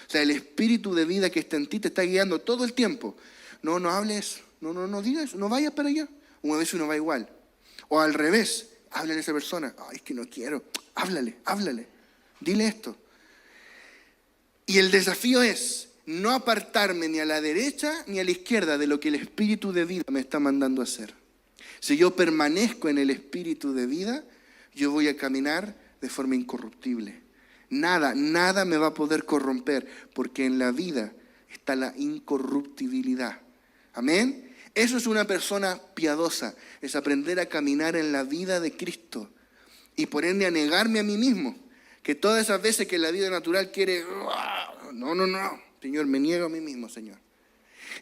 O sea, el espíritu de vida que está en ti te está guiando todo el tiempo. No hables, no digas, no vayas para allá. Una vez uno va igual. O al revés, háblale a esa persona. Ay, es que no quiero. Háblale. Dile esto. Y el desafío es no apartarme ni a la derecha ni a la izquierda de lo que el espíritu de vida me está mandando a hacer. Si yo permanezco en el espíritu de vida, yo voy a caminar de forma incorruptible. Nada me va a poder corromper, porque en la vida está la incorruptibilidad. Amén. Eso es una persona piadosa, es aprender a caminar en la vida de Cristo y por ende a negarme a mí mismo. Que todas esas veces que la vida natural quiere, no, Señor, me niego a mí mismo, Señor.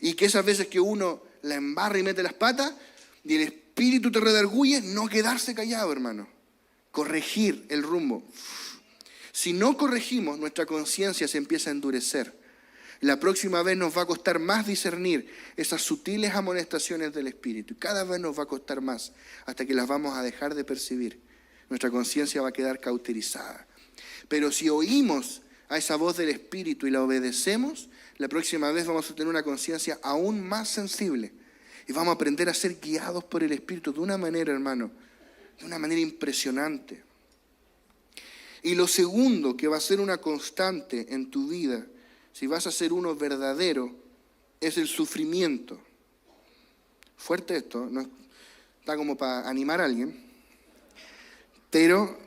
Y que esas veces que uno la embarra y mete las patas y el espíritu te redarguye, no quedarse callado, hermano. Corregir el rumbo. Si no corregimos, nuestra conciencia se empieza a endurecer. La próxima vez nos va a costar más discernir esas sutiles amonestaciones del Espíritu. Y cada vez nos va a costar más hasta que las vamos a dejar de percibir. Nuestra conciencia va a quedar cauterizada. Pero si oímos a esa voz del Espíritu y la obedecemos, la próxima vez vamos a tener una conciencia aún más sensible. Y vamos a aprender a ser guiados por el Espíritu de una manera, hermano, de una manera impresionante. Y lo segundo que va a ser una constante en tu vida, si vas a ser uno verdadero, es el sufrimiento. Fuerte esto, ¿no? Está como para animar a alguien, pero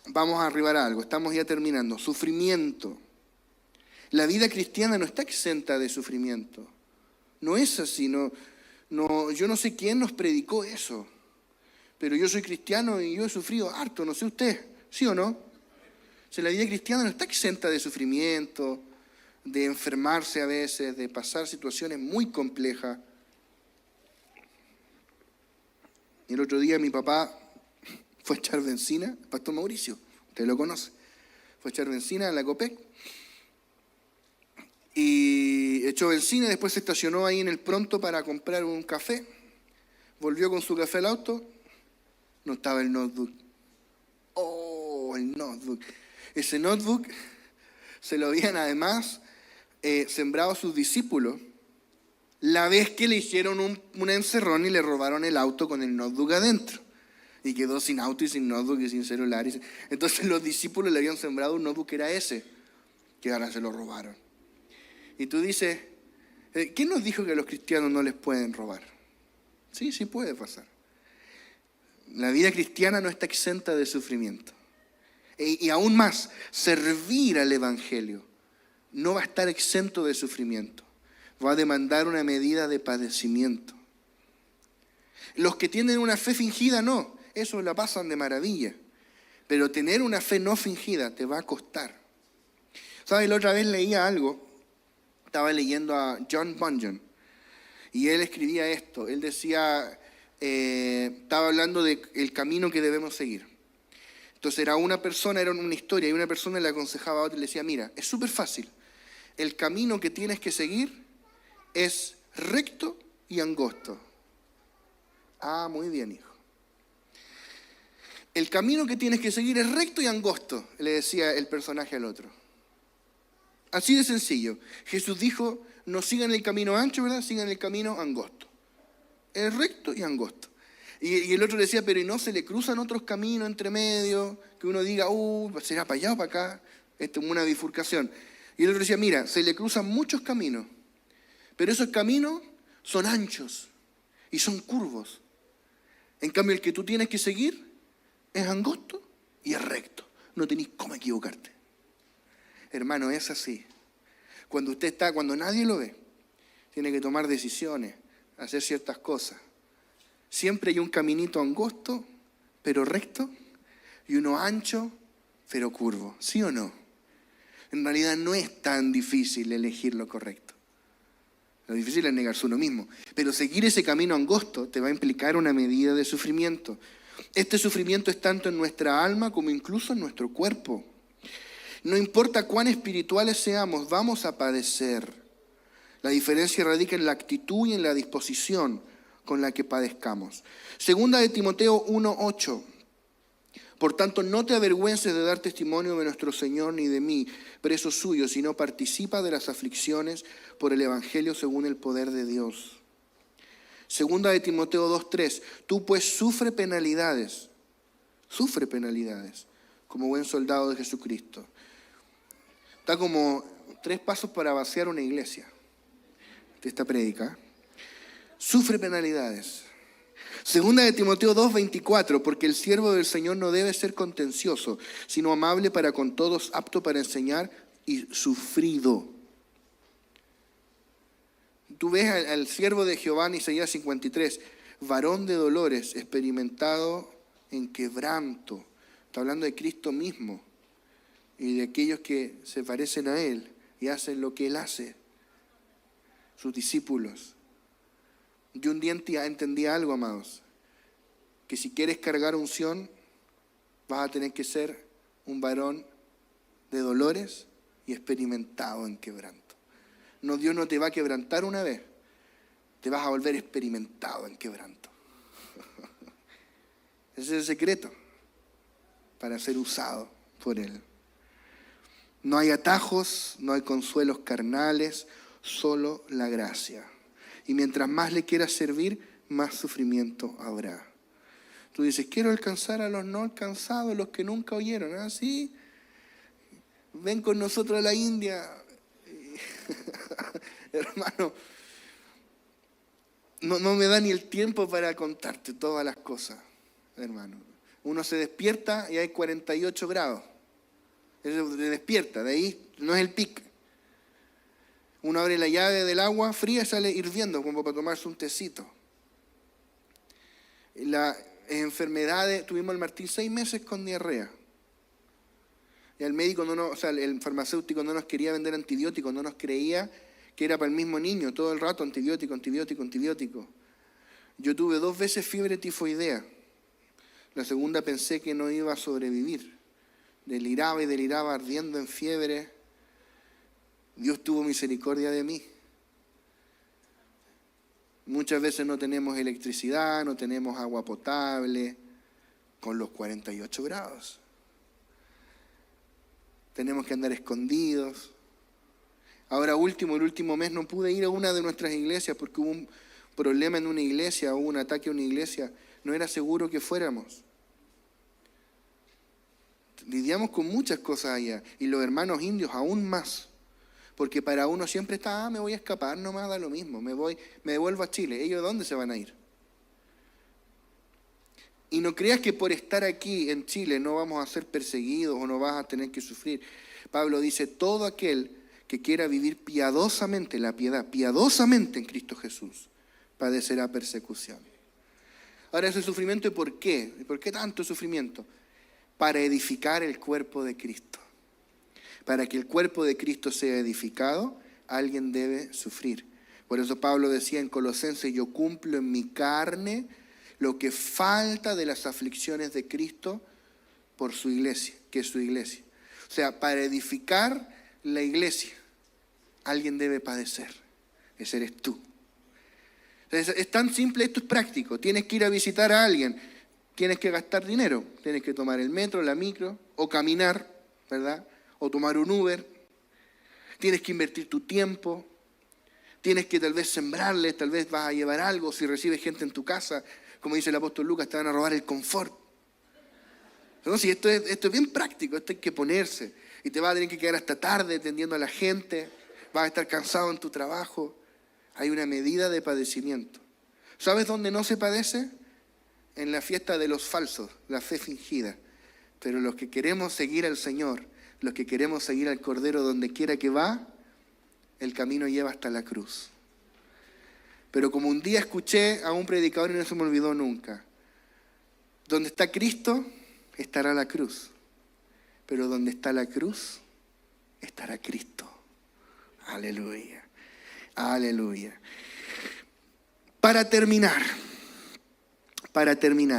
vamos a arribar a algo, estamos ya terminando. Sufrimiento. La vida cristiana no está exenta de sufrimiento. No es así, yo no sé quién nos predicó eso, pero yo soy cristiano y yo he sufrido harto, no sé usted, ¿sí o no? O sea, la vida cristiana no está exenta de sufrimiento, de enfermarse a veces, de pasar situaciones muy complejas. El otro día mi papá fue a echar benzina, Pastor Mauricio, usted lo conoce, fue a echar benzina en la Copec y echó benzina y después se estacionó ahí en el Pronto para comprar un café. Volvió con su café al auto, no estaba el notebook. Oh, el notebook. Ese notebook se lo habían además sembrado a sus discípulos la vez que le hicieron un encerrón y le robaron el auto con el notebook adentro. Y quedó sin auto y sin notebook y sin celular. Entonces los discípulos le habían sembrado un notebook que era ese, que ahora se lo robaron. Y tú dices, ¿quién nos dijo que a los cristianos no les pueden robar? Sí puede pasar. La vida cristiana no está exenta de sufrimiento. Y aún más, servir al Evangelio no va a estar exento de sufrimiento. Va a demandar una medida de padecimiento. Los que tienen una fe fingida, no. Eso la pasan de maravilla. Pero tener una fe no fingida te va a costar. ¿Sabes? La otra vez leía algo. Estaba leyendo a John Bunyan. Y él escribía esto. Él decía, estaba hablando del camino que debemos seguir. Entonces era una historia, y una persona le aconsejaba a otra y le decía, mira, es súper fácil. El camino que tienes que seguir es recto y angosto. Ah, muy bien, hijo. El camino que tienes que seguir es recto y angosto, le decía el personaje al otro. Así de sencillo. Jesús dijo, no sigan el camino ancho, ¿verdad? Sigan el camino angosto. Es recto y angosto. Y el otro le decía, pero ¿y no se le cruzan otros caminos entre medio? Que uno diga, será para allá o para acá. Esto es una bifurcación. Y el otro decía, mira, se le cruzan muchos caminos, pero esos caminos son anchos y son curvos. En cambio, el que tú tienes que seguir es angosto y es recto. No tenés cómo equivocarte. Hermano, es así. Cuando nadie lo ve, tiene que tomar decisiones, hacer ciertas cosas. Siempre hay un caminito angosto, pero recto, y uno ancho, pero curvo. ¿Sí o no? En realidad no es tan difícil elegir lo correcto. Lo difícil es negarse uno mismo. Pero seguir ese camino angosto te va a implicar una medida de sufrimiento. Este sufrimiento es tanto en nuestra alma como incluso en nuestro cuerpo. No importa cuán espirituales seamos, vamos a padecer. La diferencia radica en la actitud y en la disposición con la que padezcamos. Segunda de Timoteo 1:8. Por tanto, no te avergüences de dar testimonio de nuestro Señor ni de mí, preso suyo, sino participa de las aflicciones por el Evangelio según el poder de Dios. Segunda de Timoteo 2:3. Tú pues sufre penalidades, como buen soldado de Jesucristo. Está como 3 pasos para vaciar una iglesia, esta prédica. Sufre penalidades. Segunda de Timoteo 2:24, porque el siervo del Señor no debe ser contencioso, sino amable para con todos, apto para enseñar y sufrido. Tú ves al siervo de Jehová en Isaías 53, varón de dolores, experimentado en quebranto. Está hablando de Cristo mismo y de aquellos que se parecen a Él y hacen lo que Él hace, sus discípulos. Yo un día entendí algo, amados, que si quieres cargar unción, vas a tener que ser un varón de dolores y experimentado en quebranto. No, Dios no te va a quebrantar una vez, te vas a volver experimentado en quebranto. Ese es el secreto para ser usado por Él. No hay atajos, no hay consuelos carnales, solo la gracia. Y mientras más le quieras servir, más sufrimiento habrá. Tú dices, quiero alcanzar a los no alcanzados, los que nunca oyeron. ¿Ah, sí? Ven con nosotros a la India. Hermano, no me da ni el tiempo para contarte todas las cosas, hermano. Uno se despierta y hay 48 grados. Se despierta, de ahí no es el pic. Uno abre la llave del agua fría y sale hirviendo como para tomarse un tecito. Las enfermedades, tuvimos el Martín 6 meses con diarrea. Y el médico, el farmacéutico no nos quería vender antibióticos, no nos creía que era para el mismo niño, todo el rato antibiótico. Yo tuve 2 veces fiebre tifoidea. La segunda pensé que no iba a sobrevivir. Deliraba ardiendo en fiebre. Dios tuvo misericordia de mí. Muchas veces no tenemos electricidad, no tenemos agua potable, con los 48 grados. Tenemos que andar escondidos. Ahora el último mes no pude ir a una de nuestras iglesias porque hubo un problema en una iglesia, hubo un ataque a una iglesia. No era seguro que fuéramos. Lidiamos con muchas cosas allá. Y los hermanos indios aún más. Porque para uno siempre está, me voy a escapar, no me da lo mismo. Me devuelvo a Chile. ¿Ellos dónde se van a ir? Y no creas que por estar aquí en Chile no vamos a ser perseguidos o no vas a tener que sufrir. Pablo dice, todo aquel que quiera vivir piadosamente, la piedad, piadosamente en Cristo Jesús, padecerá persecución. Ahora, ese sufrimiento, ¿y por qué? ¿Y por qué tanto sufrimiento? Para edificar el cuerpo de Cristo. Para que el cuerpo de Cristo sea edificado, alguien debe sufrir. Por eso Pablo decía en Colosenses, yo cumplo en mi carne lo que falta de las aflicciones de Cristo por su iglesia, que es su iglesia. O sea, para edificar la iglesia, alguien debe padecer. Ese eres tú. Entonces, es tan simple, esto es práctico. Tienes que ir a visitar a alguien. tienes que gastar dinero. Tienes que tomar el metro, la micro, o caminar, ¿verdad? O tomar un Uber. Tienes que invertir tu tiempo. Tienes que tal vez sembrarles, tal vez vas a llevar algo. Si recibes gente en tu casa, como dice el apóstol Lucas, te van a robar el confort. Entonces, esto es bien práctico, esto hay que ponerse. Y te vas a tener que quedar hasta tarde atendiendo a la gente. Vas a estar cansado en tu trabajo. Hay una medida de padecimiento. ¿Sabes dónde no se padece? En la fiesta de los falsos, la fe fingida. Pero los que queremos seguir al Señor, los que queremos seguir al Cordero donde quiera que va, el camino lleva hasta la cruz. Pero como un día escuché a un predicador y no se me olvidó nunca, donde está Cristo, estará la cruz. Pero donde está la cruz, estará Cristo. Aleluya. Aleluya. Para terminar,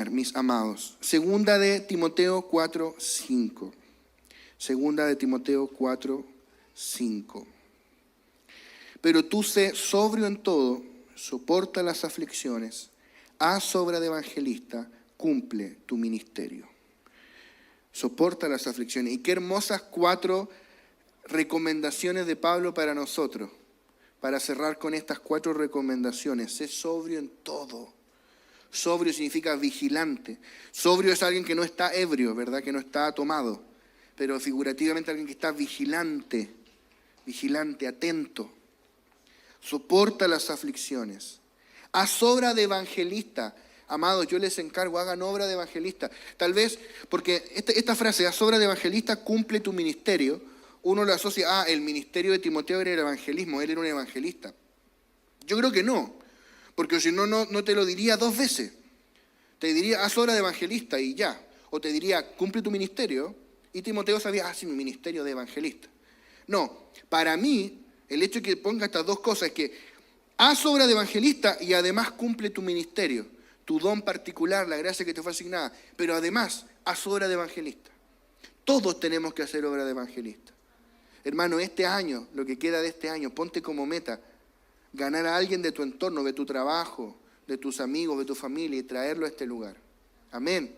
mis amados, segunda de Timoteo 4:5. Segunda de Timoteo 4:5. Pero tú sé sobrio en todo, soporta las aflicciones, haz obra de evangelista, cumple tu ministerio. Soporta las aflicciones. Y qué hermosas 4 recomendaciones de Pablo para nosotros. Para cerrar con estas 4 recomendaciones. Sé sobrio en todo. Sobrio significa vigilante. Sobrio es alguien que no está ebrio, ¿verdad? Que no está tomado. Pero figurativamente alguien que está vigilante. Vigilante, atento. Soporta las aflicciones. Haz obra de evangelista. Amados, yo les encargo, hagan obra de evangelista. Tal vez, porque esta frase, haz obra de evangelista, cumple tu ministerio, uno lo asocia, el ministerio de Timoteo era el evangelismo, él era un evangelista. Yo creo que no, porque si no, no te lo diría 2 veces. Te diría, haz obra de evangelista y ya. O te diría, cumple tu ministerio, y Timoteo sabía, sí, mi ministerio de evangelista. No, para mí, el hecho de que ponga estas 2 cosas es que haz obra de evangelista y además cumple tu ministerio, tu don particular, la gracia que te fue asignada, pero además haz obra de evangelista. Todos tenemos que hacer obra de evangelista. Hermano, este año, lo que queda de este año, ponte como meta ganar a alguien de tu entorno, de tu trabajo, de tus amigos, de tu familia y traerlo a este lugar. Amén.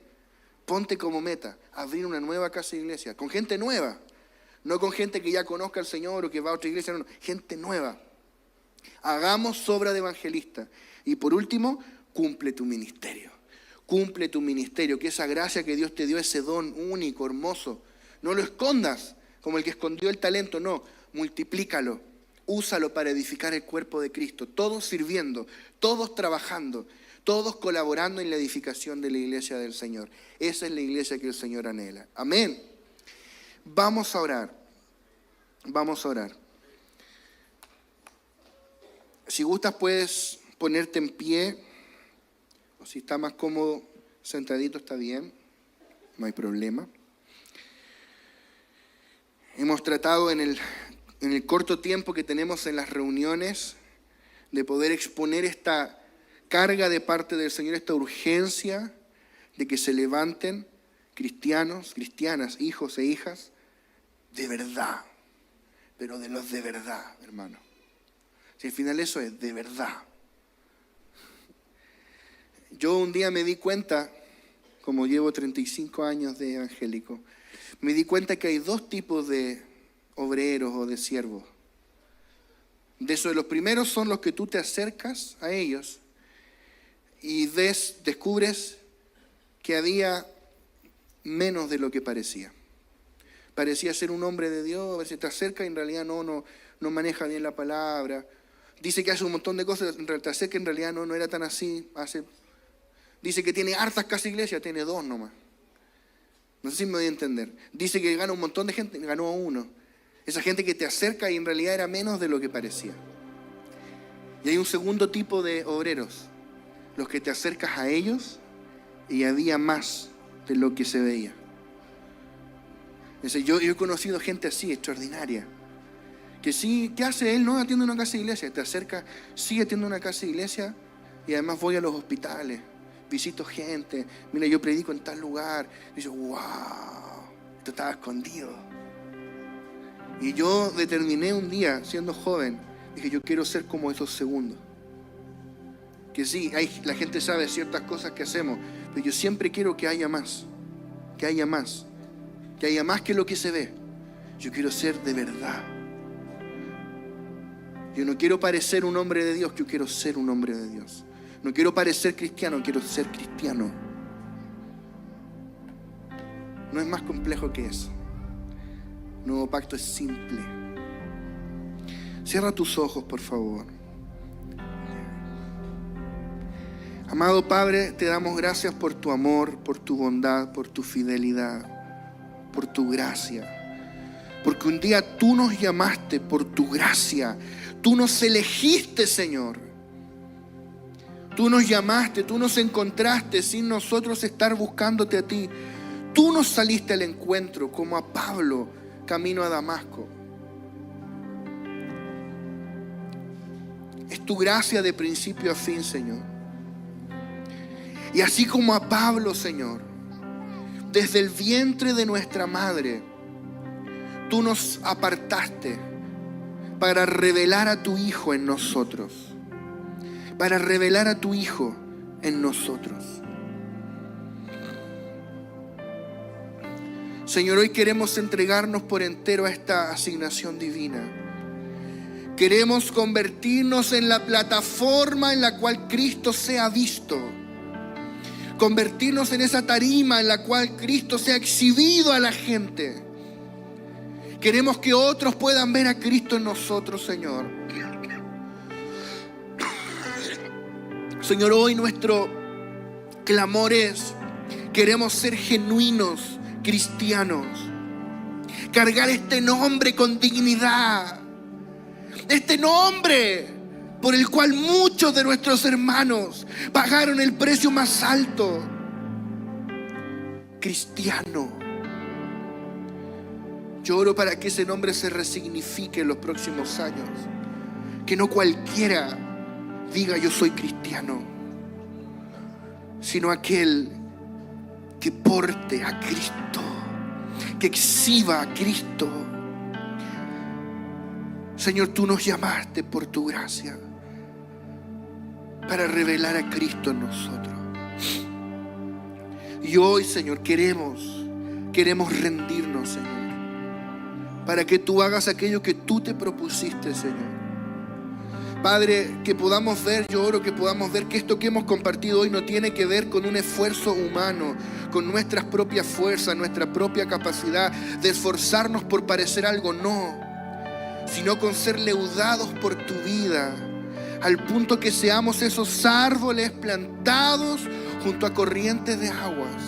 Ponte como meta abrir una nueva casa de iglesia, con gente nueva. No con gente que ya conozca al Señor o que va a otra iglesia, no, gente nueva. Hagamos obra de evangelista. Y por último, cumple tu ministerio. Cumple tu ministerio, que esa gracia que Dios te dio, ese don único, hermoso, no lo escondas como el que escondió el talento, no, multiplícalo, úsalo para edificar el cuerpo de Cristo, todos sirviendo, todos trabajando, todos colaborando en la edificación de la iglesia del Señor. Esa es la iglesia que el Señor anhela. Amén. Vamos a orar. Vamos a orar. Si gustas puedes ponerte en pie, o si está más cómodo sentadito está bien, no hay problema. Hemos tratado en el corto tiempo que tenemos en las reuniones de poder exponer esta carga de parte del Señor, esta urgencia de que se levanten cristianos, cristianas, hijos e hijas de verdad, pero de los de verdad, hermano. Si al final eso es de verdad. Yo un día me di cuenta, como llevo 35 años de evangélico, me di cuenta que hay 2 tipos de obreros o de siervos. De eso, los primeros son los que tú te acercas a ellos y descubres que había menos de lo que parecía. Parecía ser un hombre de Dios, a veces te acerca y en realidad no maneja bien la palabra. Dice que hace un montón de cosas, te acerca y en realidad no era tan así. Dice que tiene hartas casas iglesias, tiene 2 nomás. No sé si me voy a entender. Dice que gana un montón de gente, ganó a 1. Esa gente que te acerca y en realidad era menos de lo que parecía. Y hay un segundo tipo de obreros, los que te acercas a ellos y había más de lo que se veía. Yo he conocido gente así, extraordinaria, que sí, ¿qué hace él? No, atiende una casa de iglesia. Te acerca, sí, atiende una casa de iglesia y además voy a los hospitales, visito gente, mira, yo predico en tal lugar. Y yo, wow, esto estaba escondido. Y yo determiné un día, siendo joven, dije, yo quiero ser como esos segundos. Que sí, la gente sabe ciertas cosas que hacemos, Pero yo siempre quiero que haya más, que haya más, que haya más que lo que se ve. Yo quiero ser de verdad. Yo no quiero parecer un hombre de Dios, yo quiero ser un hombre de Dios. No quiero parecer cristiano, quiero ser cristiano. No es más complejo que eso. El nuevo pacto es simple. Cierra tus ojos, por favor. Amado Padre, te damos gracias por tu amor, por tu bondad, por tu fidelidad, por tu gracia. Porque un día tú nos llamaste por tu gracia. Tú nos elegiste, Señor. Tú nos llamaste, tú nos encontraste sin nosotros estar buscándote a ti. Tú nos saliste al encuentro, como a Pablo, camino a Damasco. Es tu gracia de principio a fin, Señor. Y así como a Pablo, Señor, desde el vientre de nuestra madre, tú nos apartaste para revelar a tu Hijo en nosotros. Para revelar a tu Hijo en nosotros. Señor, hoy queremos entregarnos por entero a esta asignación divina. Queremos convertirnos en la plataforma en la cual Cristo sea visto. Convertirnos en esa tarima en la cual Cristo sea exhibido a la gente. Queremos que otros puedan ver a Cristo en nosotros, Señor. Señor, hoy nuestro clamor es: queremos ser genuinos cristianos. Cargar este nombre con dignidad. Este nombre por el cual muchos de nuestros hermanos pagaron el precio más alto. Cristiano. Yo oro para que ese nombre se resignifique en los próximos años. Que no cualquiera diga yo soy cristiano, sino aquel que porte a Cristo, que exhiba a Cristo. Señor, tú nos llamaste por tu gracia para revelar a Cristo en nosotros. Y hoy, Señor, queremos rendirnos, Señor, para que tú hagas aquello que tú te propusiste, Señor. Padre, que podamos ver, yo oro que podamos ver que esto que hemos compartido hoy no tiene que ver con un esfuerzo humano, con nuestras propias fuerzas, nuestra propia capacidad de esforzarnos por parecer algo, no, sino con ser leudados por tu vida, al punto que seamos esos árboles plantados junto a corrientes de aguas,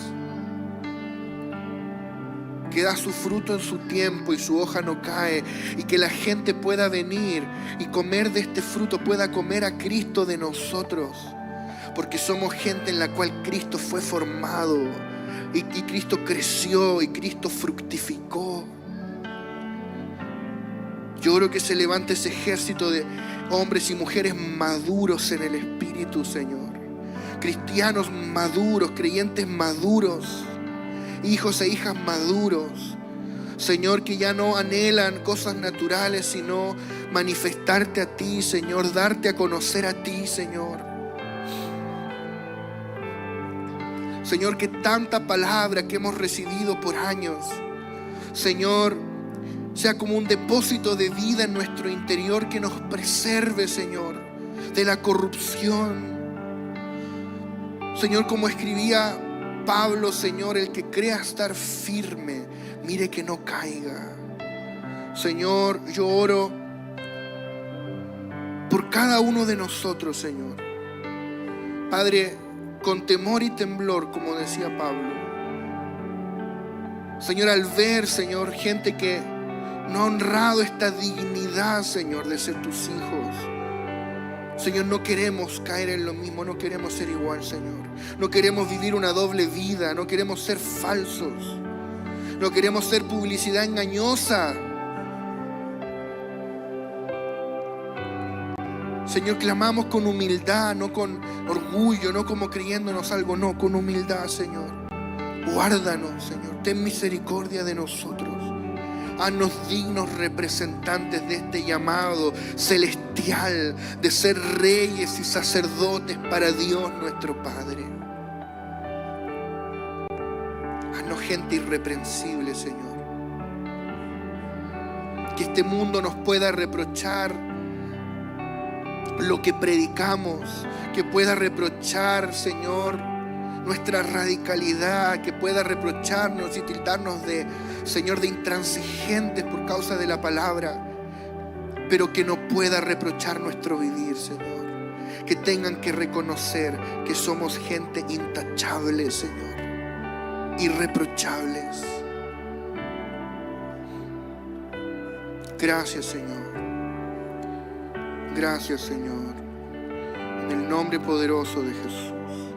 que da su fruto en su tiempo y su hoja no cae, y que la gente pueda venir y comer de este fruto, pueda comer a Cristo de nosotros, porque somos gente en la cual Cristo fue formado y Cristo creció y Cristo fructificó. Yo oro que se levante ese ejército de hombres y mujeres maduros en el Espíritu, Señor. Cristianos maduros, creyentes maduros, hijos e hijas maduros, Señor, que ya no anhelan cosas naturales, sino manifestarte a ti, Señor, darte a conocer a ti, Señor. Señor, que tanta palabra que hemos recibido por años, Señor, sea como un depósito de vida en nuestro interior que nos preserve, Señor, de la corrupción. Señor, como escribía Pablo, Señor, el que crea estar firme, mire que no caiga. Señor, yo oro por cada uno de nosotros, Señor. Padre, con temor y temblor, como decía Pablo. Señor, al ver, Señor, gente que no ha honrado esta dignidad, Señor, de ser tus hijos. Señor, no queremos caer en lo mismo, no queremos ser igual, Señor. No queremos vivir una doble vida, no queremos ser falsos. No queremos ser publicidad engañosa. Señor, clamamos con humildad, no con orgullo, no como creyéndonos algo, no, con humildad, Señor. Guárdanos, Señor, ten misericordia de nosotros. Haznos dignos representantes de este llamado celestial de ser reyes y sacerdotes para Dios nuestro Padre. gente irreprensible, Señor. Que este mundo nos pueda reprochar lo que predicamos, que pueda reprochar, Señor, nuestra radicalidad, que pueda reprocharnos y tildarnos de, Señor, de intransigentes por causa de la palabra, pero que no pueda reprochar nuestro vivir, Señor. Que tengan que reconocer que somos gente intachable, Señor, irreprochables. Gracias, Señor. Gracias, Señor. En el nombre poderoso de Jesús.